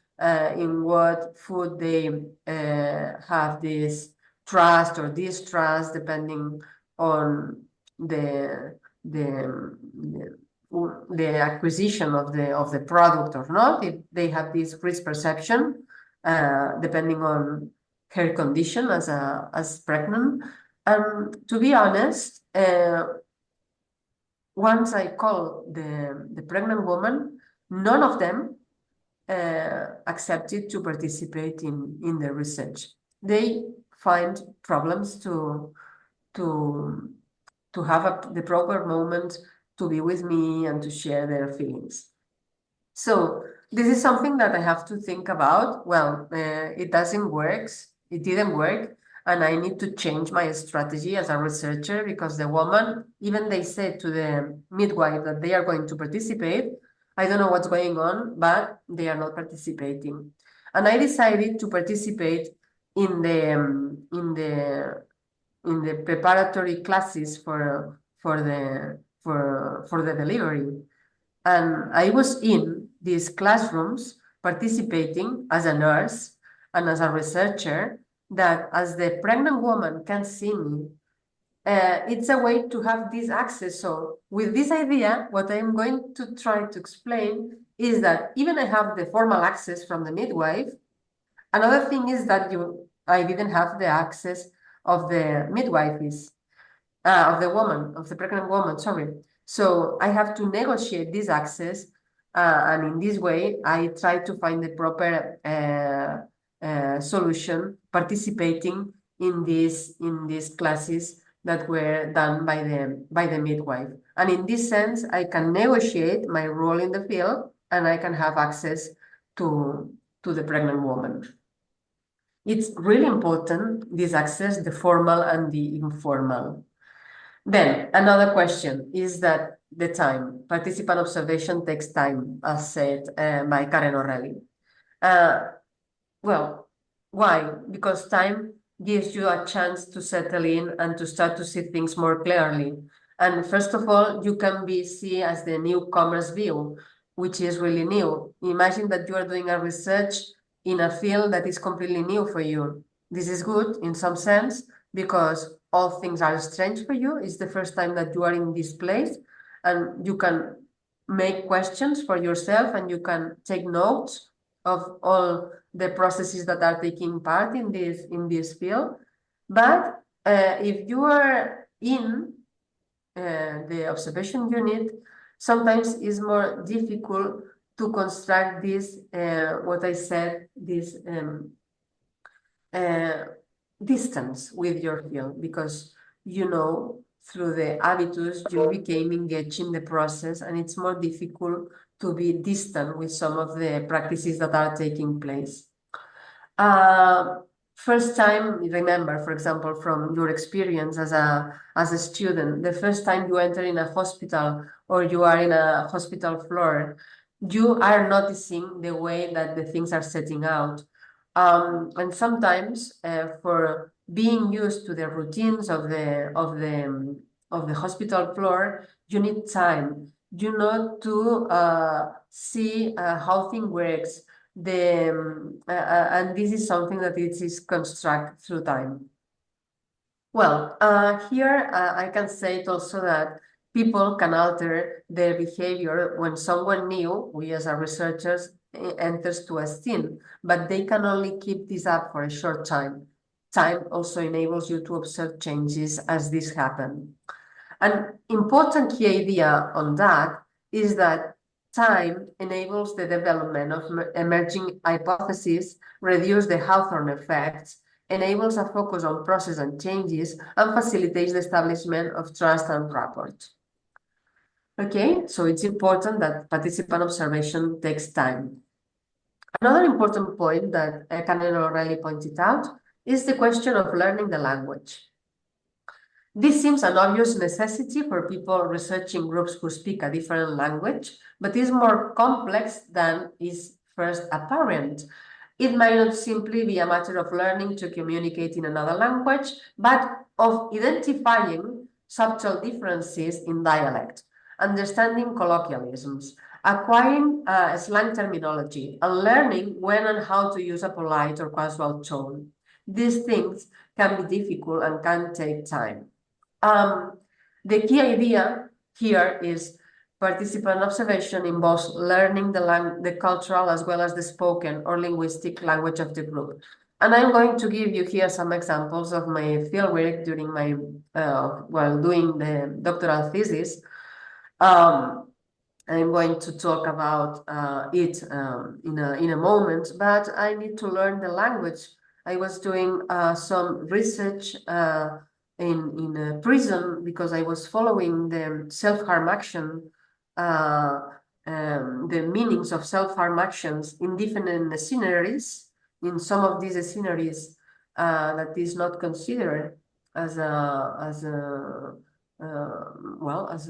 in what food they have this trust or distrust, depending on the the acquisition of the product or not. If they have this risk perception, depending on her condition as pregnant. And to be honest, once I call the pregnant woman, none of them accepted to participate in the research. They find problems to have the proper moment to be with me and to share their feelings. So this is something that I have to think about. Well, it didn't work, and I need to change my strategy as a researcher, because the woman, even they said to the midwife that they are going to participate. I don't know what's going on, but they are not participating. And I decided to participate in the preparatory classes for the delivery. And I was in these classrooms participating as a nurse and as a researcher, that as the pregnant woman can see me, it's a way to have this access. So with this idea, what I'm going to try to explain is that even I have the formal access from the midwife, another thing is that I didn't have the access of the midwives, of the pregnant woman, sorry. So I have to negotiate this access, and in this way, I try to find the proper solution, participating in these classes that were done by the midwife. And in this sense, I can negotiate my role in the field and I can have access to the pregnant woman. It's really important, this access, the formal and the informal. Then another question is that the time. Participant observation takes time, as said by Karen O'Reilly. Well, why? Because time gives you a chance to settle in and to start to see things more clearly. And first of all, you can be seen as the newcomer's view, which is really new. Imagine that you are doing a research in a field that is completely new for you. This is good in some sense because all things are strange for you. It's the first time that you are in this place and you can make questions for yourself and you can take notes of all the processes that are taking part in this field. But if you are in the observation unit, sometimes it's more difficult to construct this, what I said, this distance with your field, because you know through the habitus you became engaged in the process, and it's more difficult to be distant with some of the practices that are taking place. First time, remember, for example, from your experience as a student, the first time you enter in a hospital or you are in a hospital floor, you are noticing the way that the things are setting out. And sometimes, for being used to the routines of the hospital floor, you need time. You know to see how things works. And this is something that it is constructed through time. Well, here I can say it also that people can alter their behavior when someone new, we as a researchers, enters to a scene, but they can only keep this up for a short time. Time also enables you to observe changes as this happen. An important key idea on that is that time enables the development of emerging hypotheses, reduce the Hawthorne effects, enables a focus on process and changes, and facilitates the establishment of trust and rapport. Okay, so it's important that participant observation takes time. Another important point that Karen O'Reilly pointed out is the question of learning the language. This seems an obvious necessity for people researching groups who speak a different language, but is more complex than is first apparent. It might not simply be a matter of learning to communicate in another language, but of identifying subtle differences in dialect, understanding colloquialisms, acquiring slang terminology, and learning when and how to use a polite or casual tone. These things can be difficult and can take time. The key idea here is participant observation involves learning the cultural as well as the spoken or linguistic language of the group. And I'm going to give you here some examples of my fieldwork during my, while doing the doctoral thesis. I'm going to talk about it in a moment, but I need to learn the language. I was doing some research in a prison because I was following the self-harm action, the meanings of self-harm actions in different sceneries. In some of these sceneries that is not considered as a well, as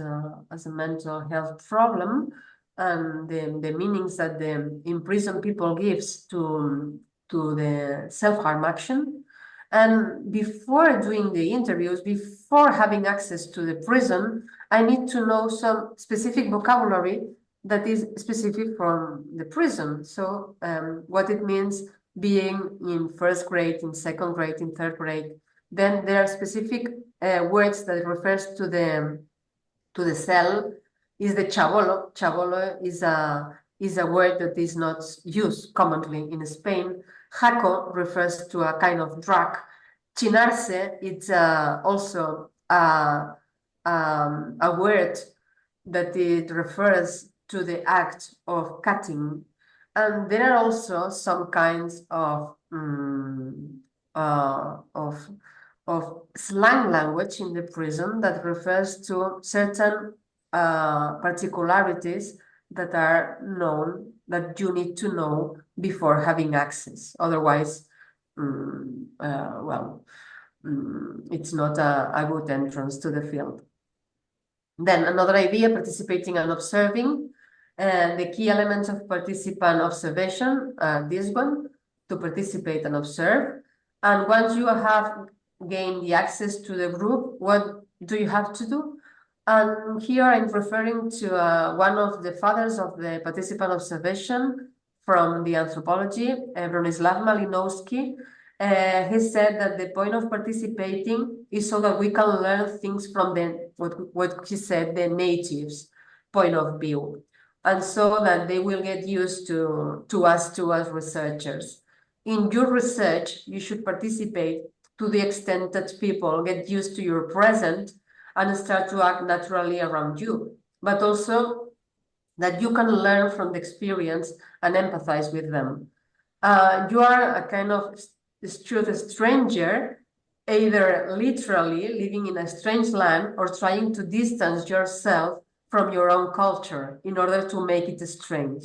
a mental health problem, and the meanings that the imprisoned people gives to the self-harm action. And before doing the interviews, before having access to the prison, I need to know some specific vocabulary that is specific from the prison. So what it means being in first grade, in second grade, in third grade. Then there are specific words that refers to the cell. Is the chabolo. Chabolo is a word that is not used commonly in Spain. Jaco refers to a kind of drug. Chinarse, it's also a word that it refers to the act of cutting. And there are also some kinds of of slang language in the prison that refers to certain particularities that are known, that you need to know before having access. Otherwise, it's not a good entrance to the field. Then another idea, participating and observing. The key elements of participant observation, this one, to participate and observe. And once you have gained the access to the group, what do you have to do? And here I'm referring to one of the fathers of the participant observation from the anthropology, Bronislaw Malinowski. He said that the point of participating is so that we can learn things from what he said, the natives' point of view, and so that they will get used to us as researchers. In your research, you should participate to the extent that people get used to your present and start to act naturally around you, but also that you can learn from the experience and empathize with them. You are a kind of stranger, either literally living in a strange land or trying to distance yourself from your own culture in order to make it strange,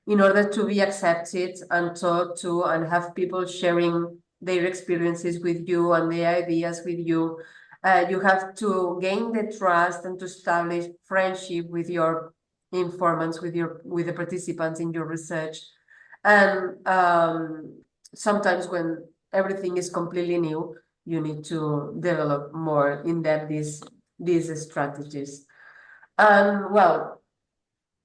in order to be accepted and taught to and have people sharing their experiences with you and their ideas with you. You have to gain the trust and to establish friendship with your informants, with the participants in your research. And sometimes when everything is completely new, you need to develop more in depth these strategies. And well,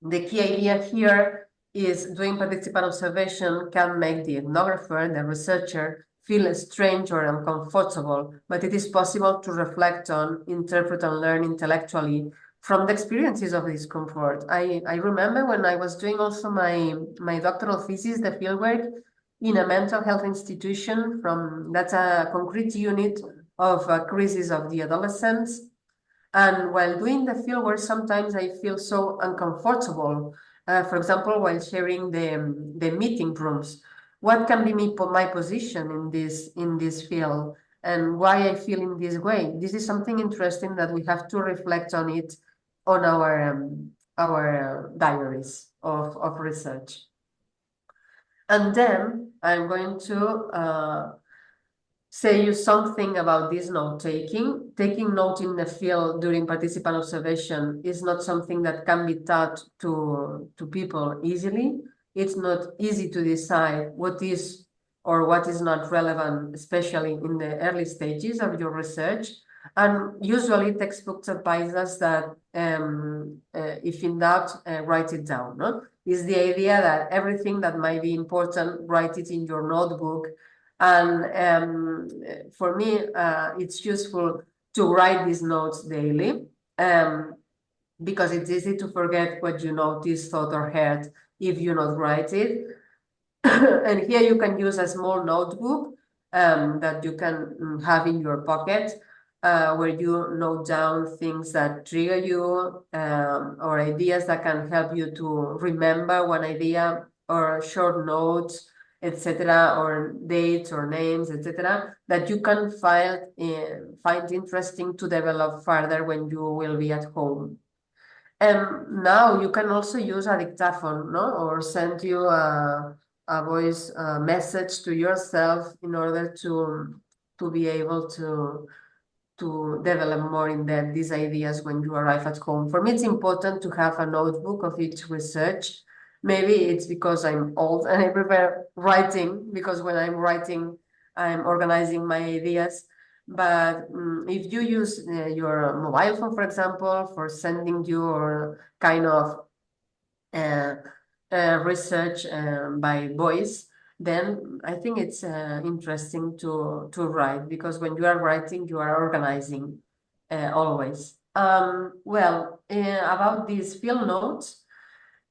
the key idea here is doing participant observation can make the ethnographer, the researcher, feel strange or uncomfortable, but it is possible to reflect on, interpret, and learn intellectually from the experiences of discomfort. I remember when I was doing also my doctoral thesis, the fieldwork in a mental health institution that's a concrete unit of crisis of the adolescents. And while doing the fieldwork, sometimes I feel so uncomfortable. For example, while sharing the meeting rooms, what can be my position in this field, and why I feel in this way? This is something interesting that we have to reflect on it on our diaries of research. And then I'm going to say you something about this note taking. Taking note in the field during participant observation is not something that can be taught to people easily. It's not easy to decide what is or what is not relevant, especially in the early stages of your research. And usually textbooks advise us that if in doubt, write it down. No? Is the idea that everything that might be important, write it in your notebook. And for me, it's useful to write these notes daily because it's easy to forget what you noticed, thought, or heard if you not write it. And here you can use a small notebook that you can have in your pocket where you note down things that trigger you or ideas that can help you to remember one idea, or short notes, etc., or dates or names, etc., that you can find interesting to develop further when you will be at home. And now you can also use a dictaphone, no? Or send you a voice message to yourself in order to be able to develop more in depth these ideas when you arrive at home. For me, it's important to have a notebook of each research. Maybe it's because I'm old and I prefer writing, because when I'm writing, I'm organizing my ideas. But if you use your mobile phone, for example, for sending your kind of uh, research by voice, then I think it's interesting to write, because when you are writing, you are organizing always. About these field notes,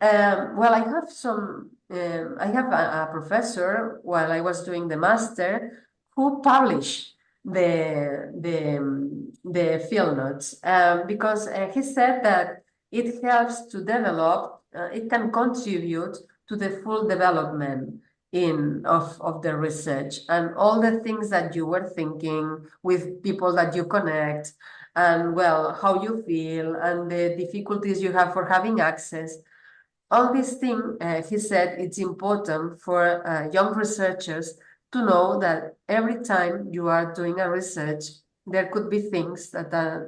well, I have a professor while I was doing the master who published the field notes because he said that it helps to develop, it can contribute to the full development of the research, and all the things that you were thinking with people that you connect, and well, how you feel and the difficulties you have for having access. All these things, he said, it's important for young researchers to know that every time you are doing a research, there could be things that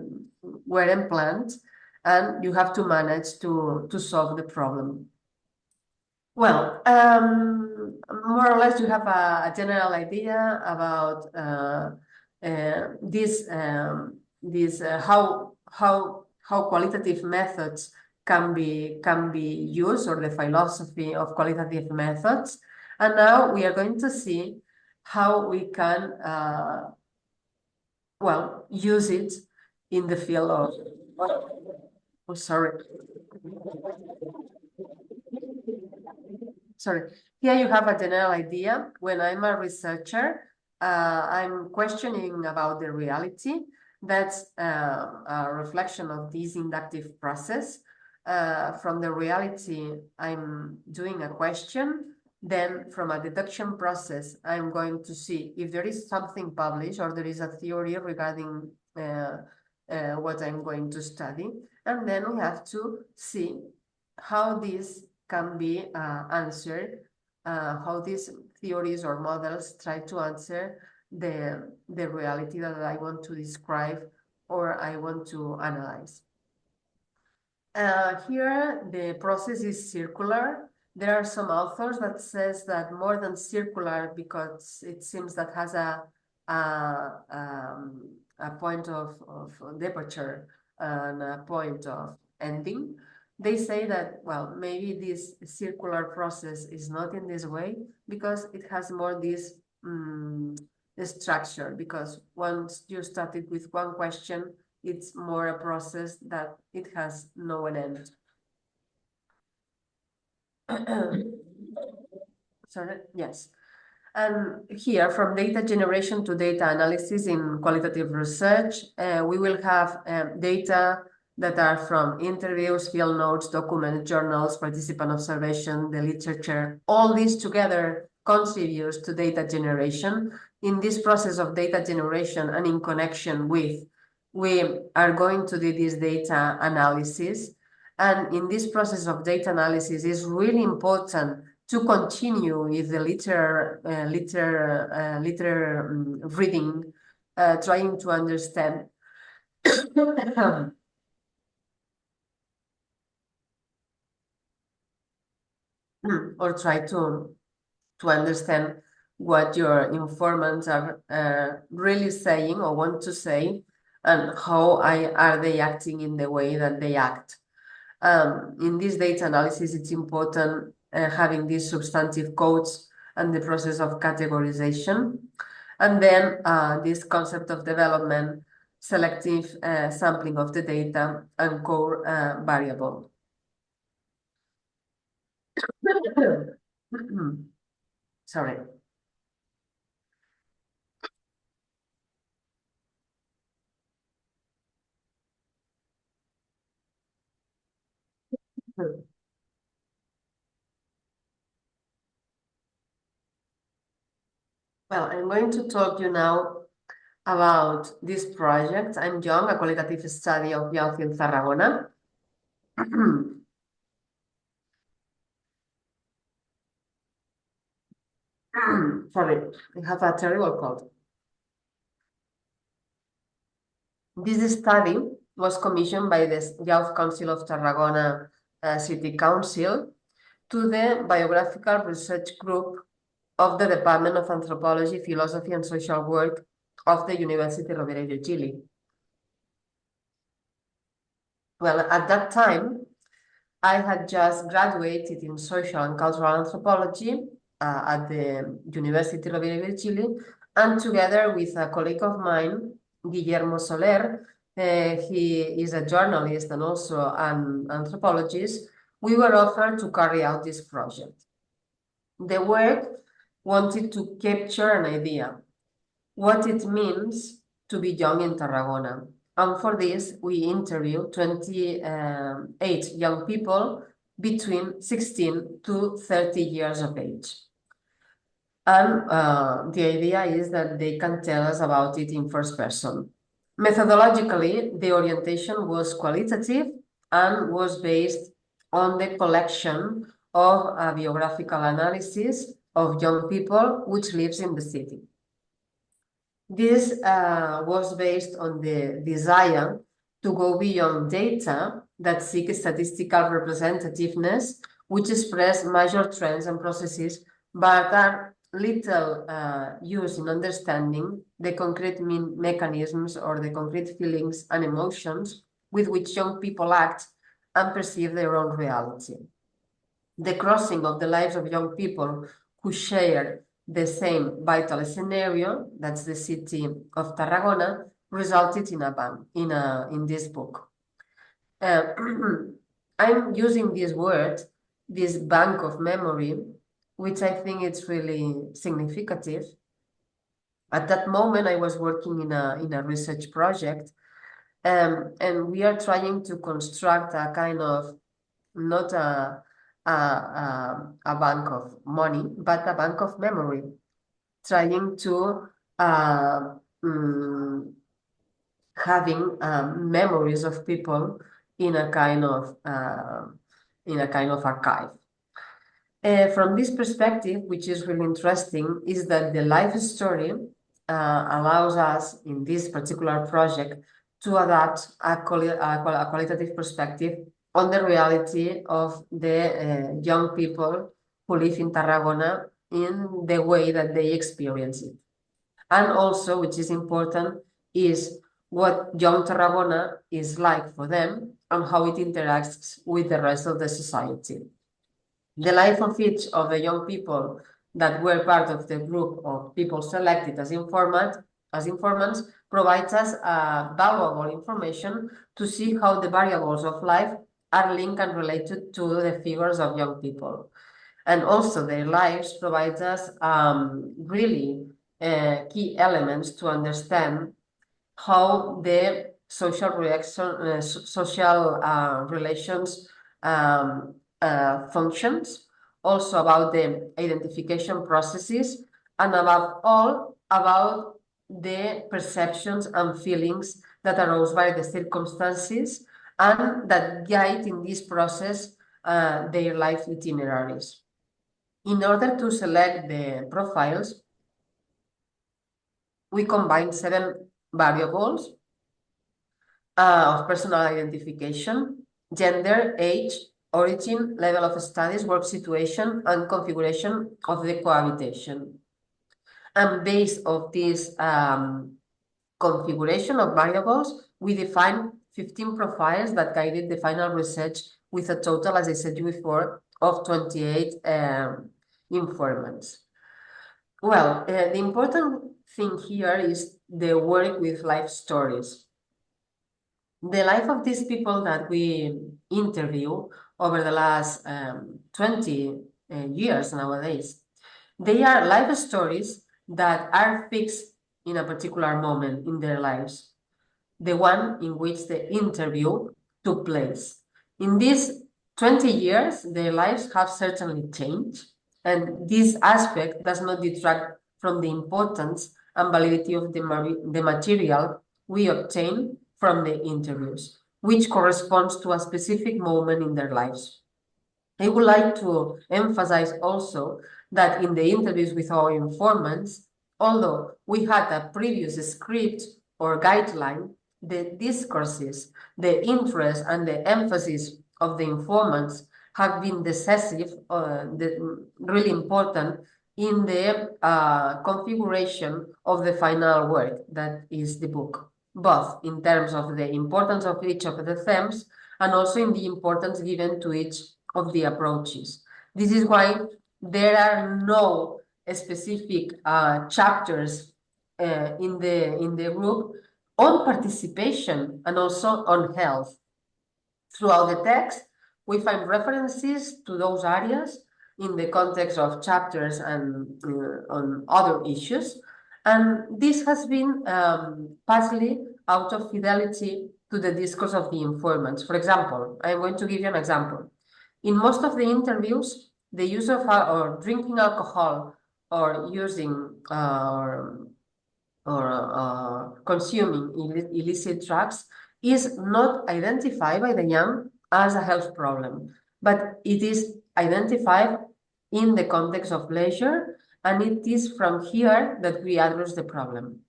weren't planned, and you have to manage to solve the problem. Well, more or less, you have a general idea about how qualitative methods can be used, or the philosophy of qualitative methods. And now we are going to see how we can well, use it in the field of. Oh, sorry. Sorry. Here you have a general idea. When I'm a researcher, I'm questioning about the reality. That's a reflection of this inductive process. From the reality, I'm doing a question. Then from a deduction process, I'm going to see if there is something published or there is a theory regarding what I'm going to study. And then we have to see how this can be answered, how these theories or models try to answer the reality that I want to describe or I want to analyze. Here, the process is circular. There are some authors that says that more than circular, because it seems that has a point of departure and a point of ending. They say that, well, maybe this circular process is not in this way because it has more this structure, because once you started with one question, it's more a process that it has no end. Sorry, yes. And here, from data generation to data analysis in qualitative research, we will have data that are from interviews, field notes, documents, journals, participant observation, the literature. All this together contributes to data generation. In this process of data generation and in connection with, we are going to do this data analysis. And in this process of data analysis, it's really important to continue with the reading, trying to understand or try to understand what your informants are really saying or want to say, and how are they acting in the way that they act. In this data analysis, it's important having these substantive codes and the process of categorization. And then this concept of development, selective sampling of the data, and core variable. Sorry. Well, I'm going to talk you now about this project. I'm Young, a qualitative study of youth in Tarragona. Sorry, I have a terrible cold. This study was commissioned by the Youth Council of Tarragona City Council to the Biographical Research Group of the Department of Anthropology, Philosophy and Social Work of the University Rovira i Virgili. Well, at that time, I had just graduated in social and cultural anthropology at the University Rovira i Virgili, and together with a colleague of mine, Guillermo Soler, he is a journalist and also an anthropologist, we were offered to carry out this project. The work wanted to capture an idea, what it means to be young in Tarragona. And for this, we interviewed 28 young people between 16 to 30 years of age. And the idea is that they can tell us about it in first person. Methodologically, the orientation was qualitative and was based on the collection of a biographical analysis of young people which lives in the city. This was based on the desire to go beyond data that seek statistical representativeness, which express major trends and processes, but are little used in understanding the concrete mechanisms or the concrete feelings and emotions with which young people act and perceive their own reality. The crossing of the lives of young people who share the same vital scenario, that's the city of Tarragona, resulted in this book. I'm using this word, this bank of memory, which I think it's really significant. At that moment, I was working in a research project, and we are trying to construct a kind of not a bank of money, but a bank of memory, trying to uh, mm, having memories of people in a kind of archive. From this perspective, which is really interesting, is that the life story allows us in this particular project to adapt a qualitative perspective on the reality of the young people who live in Tarragona in the way that they experience it. And also, which is important, is what young Tarragona is like for them and how it interacts with the rest of the society. The life of each of the young people that were part of the group of people selected as informants provides us valuable information to see how the variables of life are linked and related to the figures of young people. And also their lives provides us really key elements to understand how the social reaction, social relations functions, also about the identification processes, and above all, about the perceptions and feelings that arose by the circumstances and that guide in this process their life itineraries. In order to select the profiles, we combine 7 variables of personal identification: gender, age, origin, level of studies, work situation, and configuration of the cohabitation. And based on this configuration of variables, we define 15 profiles that guided the final research with a total, as I said before, of 28 informants. Well, the important thing here is the work with life stories. The life of these people that we interview over the last 20 years nowadays, they are life stories that are fixed in a particular moment in their lives, the one in which the interview took place. In these 20 years, their lives have certainly changed, and this aspect does not detract from the importance and validity of the material we obtain from the interviews, which corresponds to a specific moment in their lives. I would like to emphasize also that in the interviews with our informants, although we had a previous script or guideline, the discourses, the interest, and the emphasis of the informants have been decisive, really important in the configuration of the final work that is the book, both in terms of the importance of each of the themes and also in the importance given to each of the approaches. This is why there are no specific chapters in the group on participation and also on health. Throughout the text, we find references to those areas in the context of chapters and on other issues. And this has been partly out of fidelity to the discourse of the informants. For example, I'm going to give you an example. In most of the interviews, the use of or drinking alcohol or using or consuming illicit drugs is not identified by the young as a health problem, but it is identified in the context of leisure, and it is from here that we address the problem.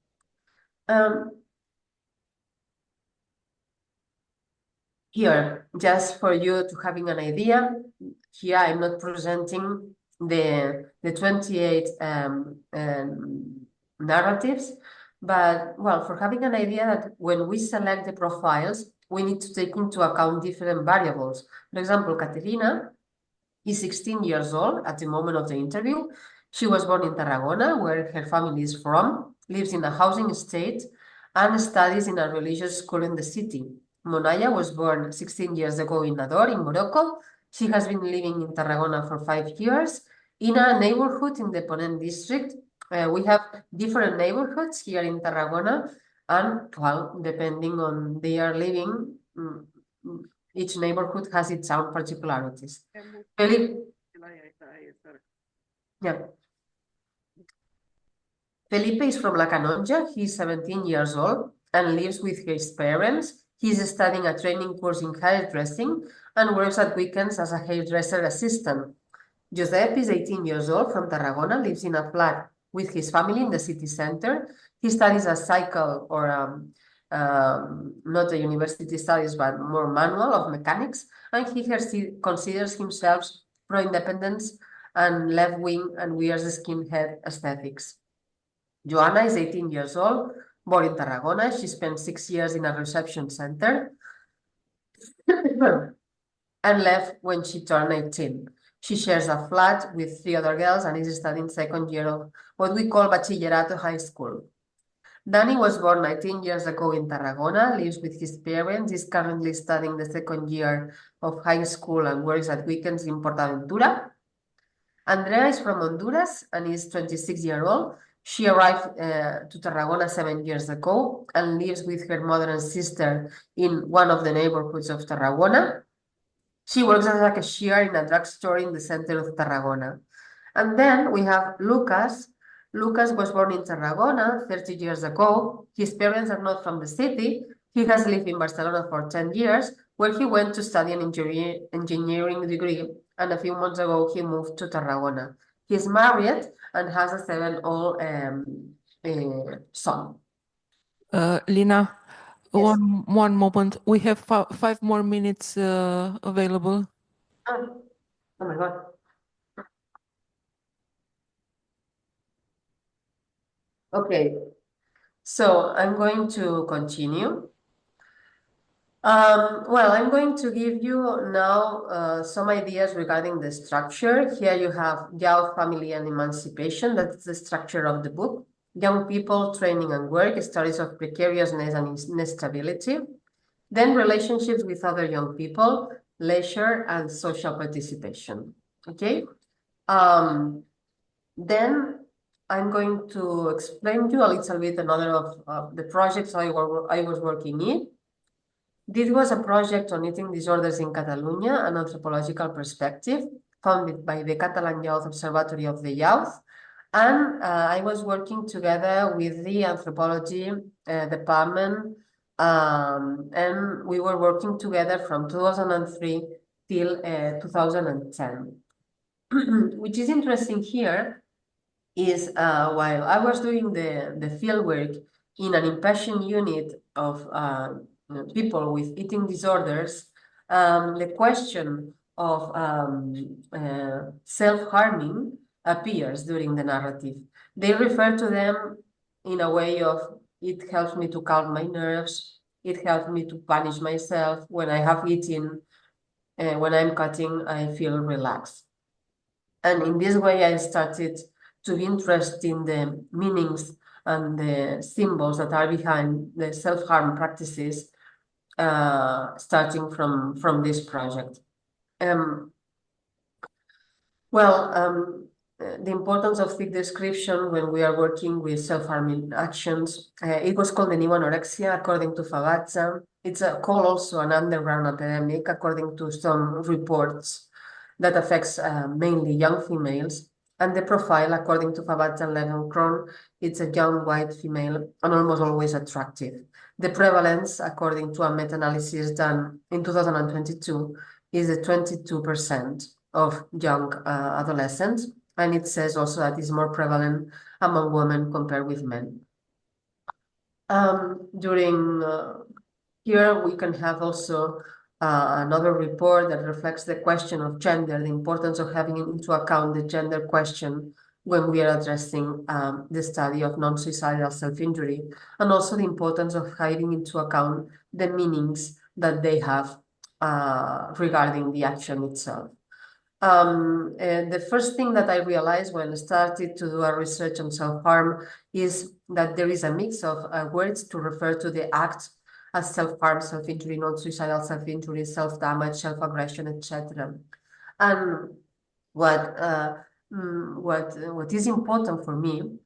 Here, just for you to having an idea, here I'm not presenting the 28 narratives, but well, for having an idea that when we select the profiles, we need to take into account different variables. For example, Caterina is 16 years old at the moment of the interview. She was born in Tarragona, where her family is from, lives in a housing estate, and studies in a religious school in the city. Monaya was born 16 years ago in Nador, in Morocco. She has been living in Tarragona for 5 years in a neighborhood in the Ponent district. We have different neighborhoods here in Tarragona, and well, depending on they are living, each neighborhood has its own particularities. Felipe, yeah. Felipe is from La Canonja. He's 17 years old and lives with his parents. He's studying a training course in hairdressing and works at weekends as a hairdresser assistant. Josep is 18 years old from Tarragona, lives in a flat with his family in the city center. He studies a cycle or not a university studies, but more manual of mechanics. And he considers himself pro-independence and left-wing and wears skinhead aesthetics. Joanna is 18 years old, born in Tarragona. She spent 6 years in a reception center and left when she turned 18. She shares a flat with 3 other girls and is studying second year of what we call Bachillerato High School. Danny was born 19 years ago in Tarragona, lives with his parents, is currently studying the second year of high school and works at weekends in Portaventura. Andrea is from Honduras and is 26 years old. She arrived to Tarragona 7 years ago and lives with her mother and sister in one of the neighborhoods of Tarragona. She works as a cashier in a drugstore in the center of Tarragona. And then we have Lucas. Lucas was born in Tarragona 30 years ago. His parents are not from the city. He has lived in Barcelona for 10 years, where he went to study an engineering degree, and a few months ago he moved to Tarragona. He's married and has a 7-year-old son.
Lina,
Yes.
one moment. We have 5 more minutes available.
Oh, oh my God. Okay, so I'm going to continue. Well, I'm going to give you now some ideas regarding the structure. Here you have youth, family, and emancipation. That's the structure of the book. Young people, training and work, stories of precariousness and instability. Then relationships with other young people, leisure, and social participation. Okay. Then I'm going to explain to you a little bit another of the projects I was working in. This was a project on eating disorders in Catalonia, an anthropological perspective, funded by the Catalan Youth Observatory of the Youth. And I was working together with the anthropology department, and we were working together from 2003 till 2010. Which is interesting here is while I was doing the fieldwork in an inpatient unit of people with eating disorders, the question of self-harming appears during the narrative. They refer to them in a way of, it helps me to calm my nerves, it helps me to punish myself. When I have eaten, when I'm cutting, I feel relaxed. And in this way, I started to be interested in the meanings and the symbols that are behind the self-harm practices, starting from this project. The importance of thick description when we are working with self-harming actions. It was called the new anorexia, according to Fabazza. It's called also an underground epidemic, according to some reports that affects mainly young females. And the profile, according to Fabat and Levenkron, it's a young white female and almost always attractive. The prevalence, according to a meta-analysis done in 2022, is a 22% of young adolescents. And it says also that it's more prevalent among women compared with men. During here, we can have also another report that reflects the question of gender, the importance of having into account the gender question when we are addressing the study of non-suicidal self-injury, and also the importance of having into account the meanings that they have regarding the action itself. And the first thing that I realized when I started to do a research on self-harm is that there is a mix of words to refer to the act as self-harm, self-injury, non-suicidal self-injury, self-damage, self-aggression, etc. And what is important for me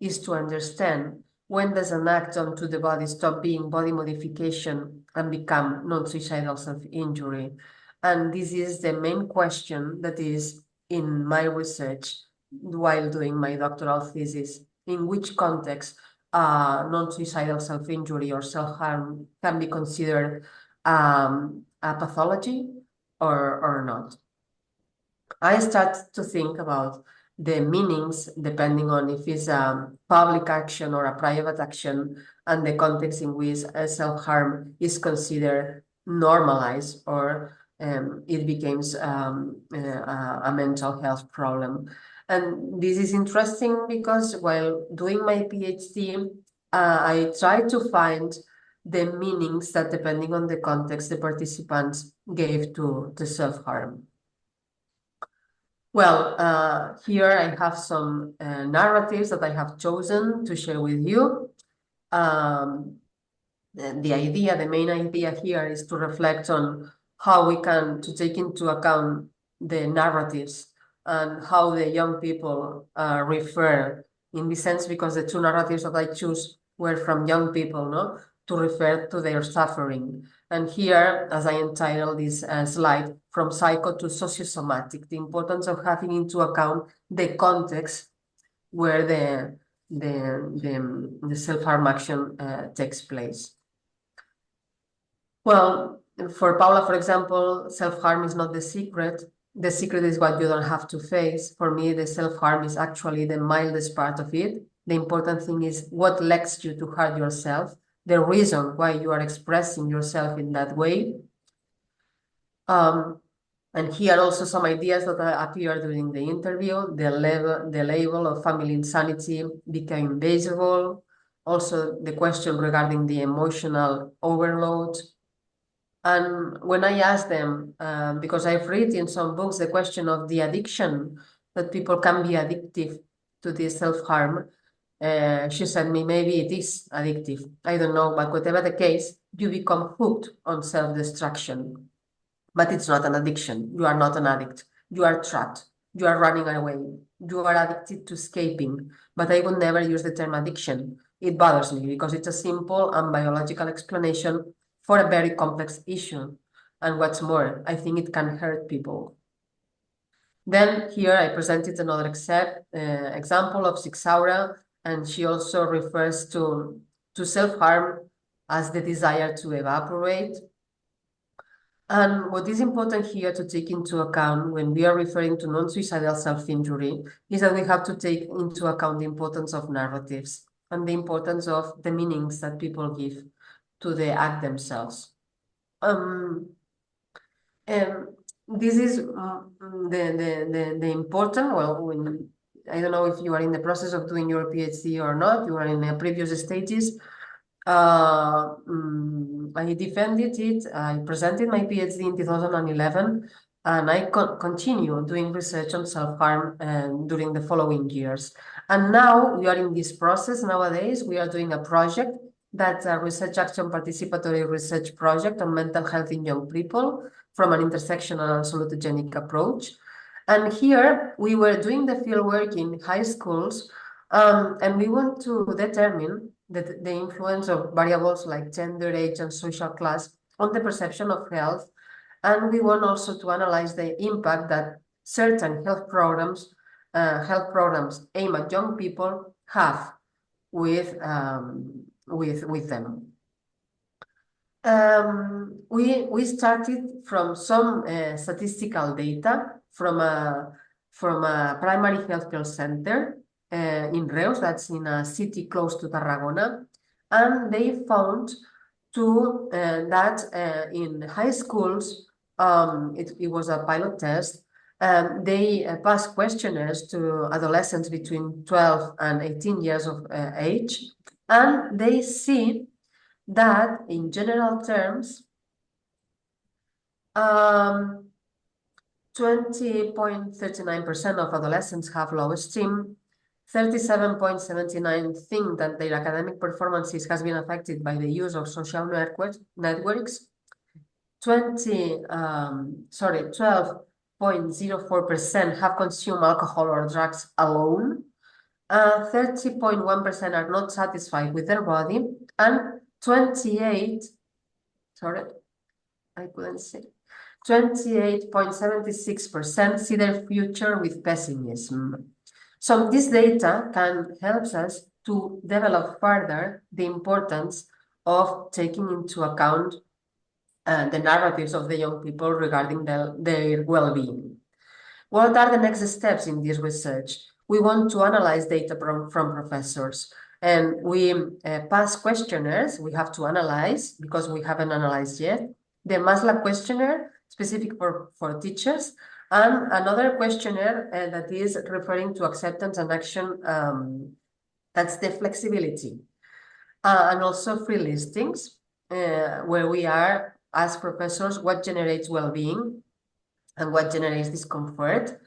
is to understand when does an act done to the body stop being body modification and become non-suicidal self-injury. And this is the main question that is in my research while doing my doctoral thesis. In which context non-suicidal self-injury or self-harm can be considered a pathology or not. I start to think about the meanings depending on if it's a public action or a private action and the context in which self-harm is considered normalized or it becomes a mental health problem. And this is interesting because while doing my PhD, I try to find the meanings that depending on the context the participants gave to the self-harm. Well, here I have some narratives that I have chosen to share with you. The main idea here is to reflect on how we can to take into account the narratives and how the young people refer in this sense, because the two narratives that I choose were from young people, no, to refer to their suffering. And here, as I entitled this slide, from psycho to sociosomatic, the importance of having into account the context where the self-harm action takes place. Well, for Paula, for example, self-harm is not the secret. The secret is what you don't have to face. For me, the self-harm is actually the mildest part of it. The important thing is what leads you to hurt yourself, the reason why you are expressing yourself in that way. And here also some ideas that appeared during the interview. The label of family insanity became visible. Also, the question regarding the emotional overload. And when I asked them, because I've read in some books the question of the addiction, that people can be addictive to this self-harm, she said me, maybe it is addictive. I don't know, but whatever the case, you become hooked on self-destruction. But it's not an addiction. You are not an addict. You are trapped. You are running away. You are addicted to escaping. But I would never use the term addiction. It bothers me because it's a simple and biological explanation for a very complex issue. And what's more, I think it can hurt people. Then here I presented another example of Sixaura, and she also refers to self-harm as the desire to evaporate. And what is important here to take into account when we are referring to non-suicidal self-injury is that we have to take into account the importance of narratives and the importance of the meanings that people give to the act themselves. And this is the important, well, when I don't know if you are in the process of doing your PhD or not, you are in the previous stages. I defended it. I presented my PhD in 2011, and I continue doing research on self-harm during the following years. And now we are in this process. Nowadays, we are doing a project that's a research action participatory research project on mental health in young people from an intersectional and salutogenic approach. And here we were doing the fieldwork in high schools, and we want to determine the influence of variables like gender, age, and social class on the perception of health. And we want also to analyze the impact that certain health programs health programs aimed at young people have with them. We started from some statistical data from a primary healthcare center in Reus, that's in a city close to Tarragona, and they found that in high schools, it was a pilot test. They passed questionnaires to adolescents between 12 and 18 years of age, and they see that in general terms, 20.39% of adolescents have low esteem, 37.79 think that their academic performances has been affected by the use of social networks, 12.04% have consumed alcohol or drugs alone, 30.1% are not satisfied with their body, and 28.76% see their future with pessimism. So this data can help us to develop further the importance of taking into account the narratives of the young people regarding their well-being. What are the next steps in this research? We want to analyze data from professors, and we pass questionnaires we have to analyze because we haven't analyzed yet. The Maslow questionnaire, specific for teachers, and another questionnaire that is referring to acceptance and action, that's the flexibility. And also free listings, where we are, as professors, what generates well-being and what generates discomfort.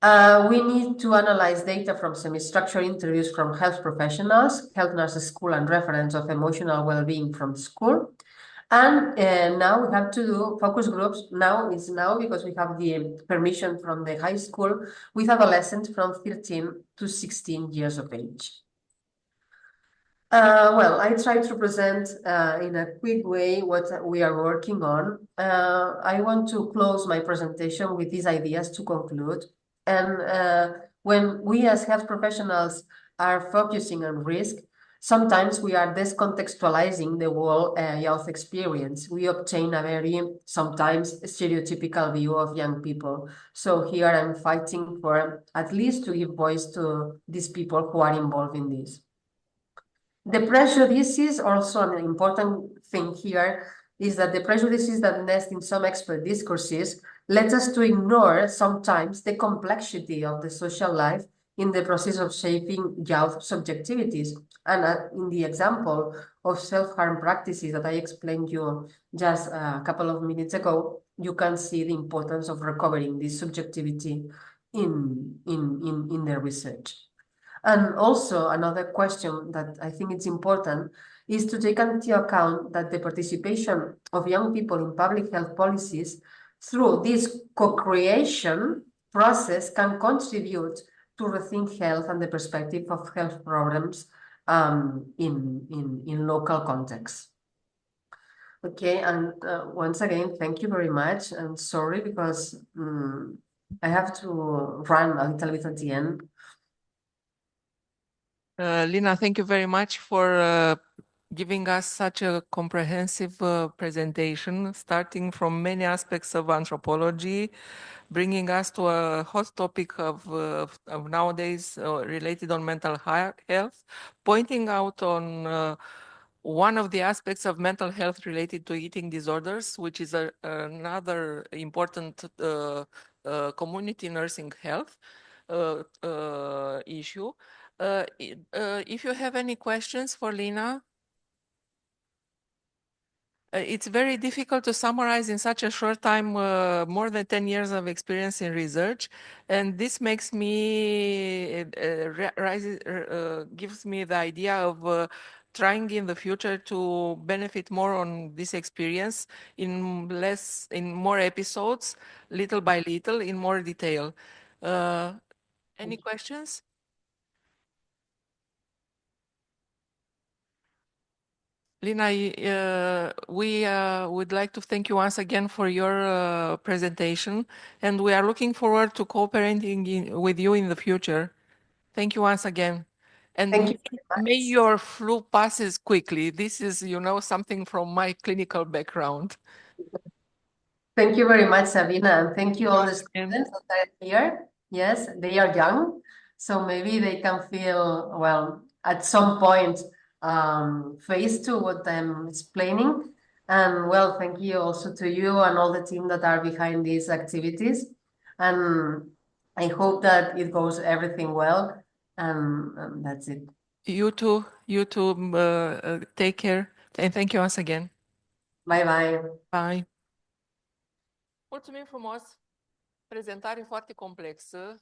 We need to analyze data from semi-structured interviews from health professionals, health nurses school, and reference of emotional well-being from school. And now we have to do focus groups. Now because we have the permission from the high school with adolescents from 13 to 16 years of age. Well, I try to present in a quick way what we are working on. I want to close my presentation with these ideas to conclude. And when we as health professionals are focusing on risk, sometimes we are descontextualizing the whole youth experience. We obtain a very sometimes stereotypical view of young people. So here I'm fighting for at least to give voice to these people who are involved in this. The prejudices, also an important thing here, is that the prejudices that nest in some expert discourses let us to ignore sometimes the complexity of the social life in the process of shaping youth subjectivities. And in the example of self-harm practices that I explained you just a couple of minutes ago, you can see the importance of recovering this subjectivity in the research. And also another question that I think it's important is to take into account that the participation of young people in public health policies through this co-creation process can contribute to rethink health and the perspective of health problems in local contexts. Okay, and once again, thank you very much. And sorry because I have to run a little bit at the end.
Lina, thank you very much for giving us such a comprehensive presentation, starting from many aspects of anthropology, bringing us to a hot topic of nowadays related on mental health, pointing out on one of the aspects of mental health related to eating disorders, which is another important community nursing health issue. If you have any questions for Lina, it's very difficult to summarize in such a short time more than 10 years of experience in research, and this makes me gives me the idea of trying in the future to benefit more on this experience in more episodes, little by little, in more detail. Any questions? Lina, we would like to thank you once again for your presentation, and we are looking forward to cooperating with you in the future. Thank you once again. And
Thank you very
may
much.
your flu passes quickly. This is, something from my clinical background.
Thank you very much, Sabina, and thank you all the
Once again.
students that are here. Yes, they are young, so maybe they can feel, well, at some point, faced to what I'm explaining. And well, thank you also to you and all the team that are behind these activities. And I hope that it goes everything well. And that's it.
You too, take care, and thank you once again.
Bye bye.
Bye. Mulțumim frumos! Prezentare foarte complexă.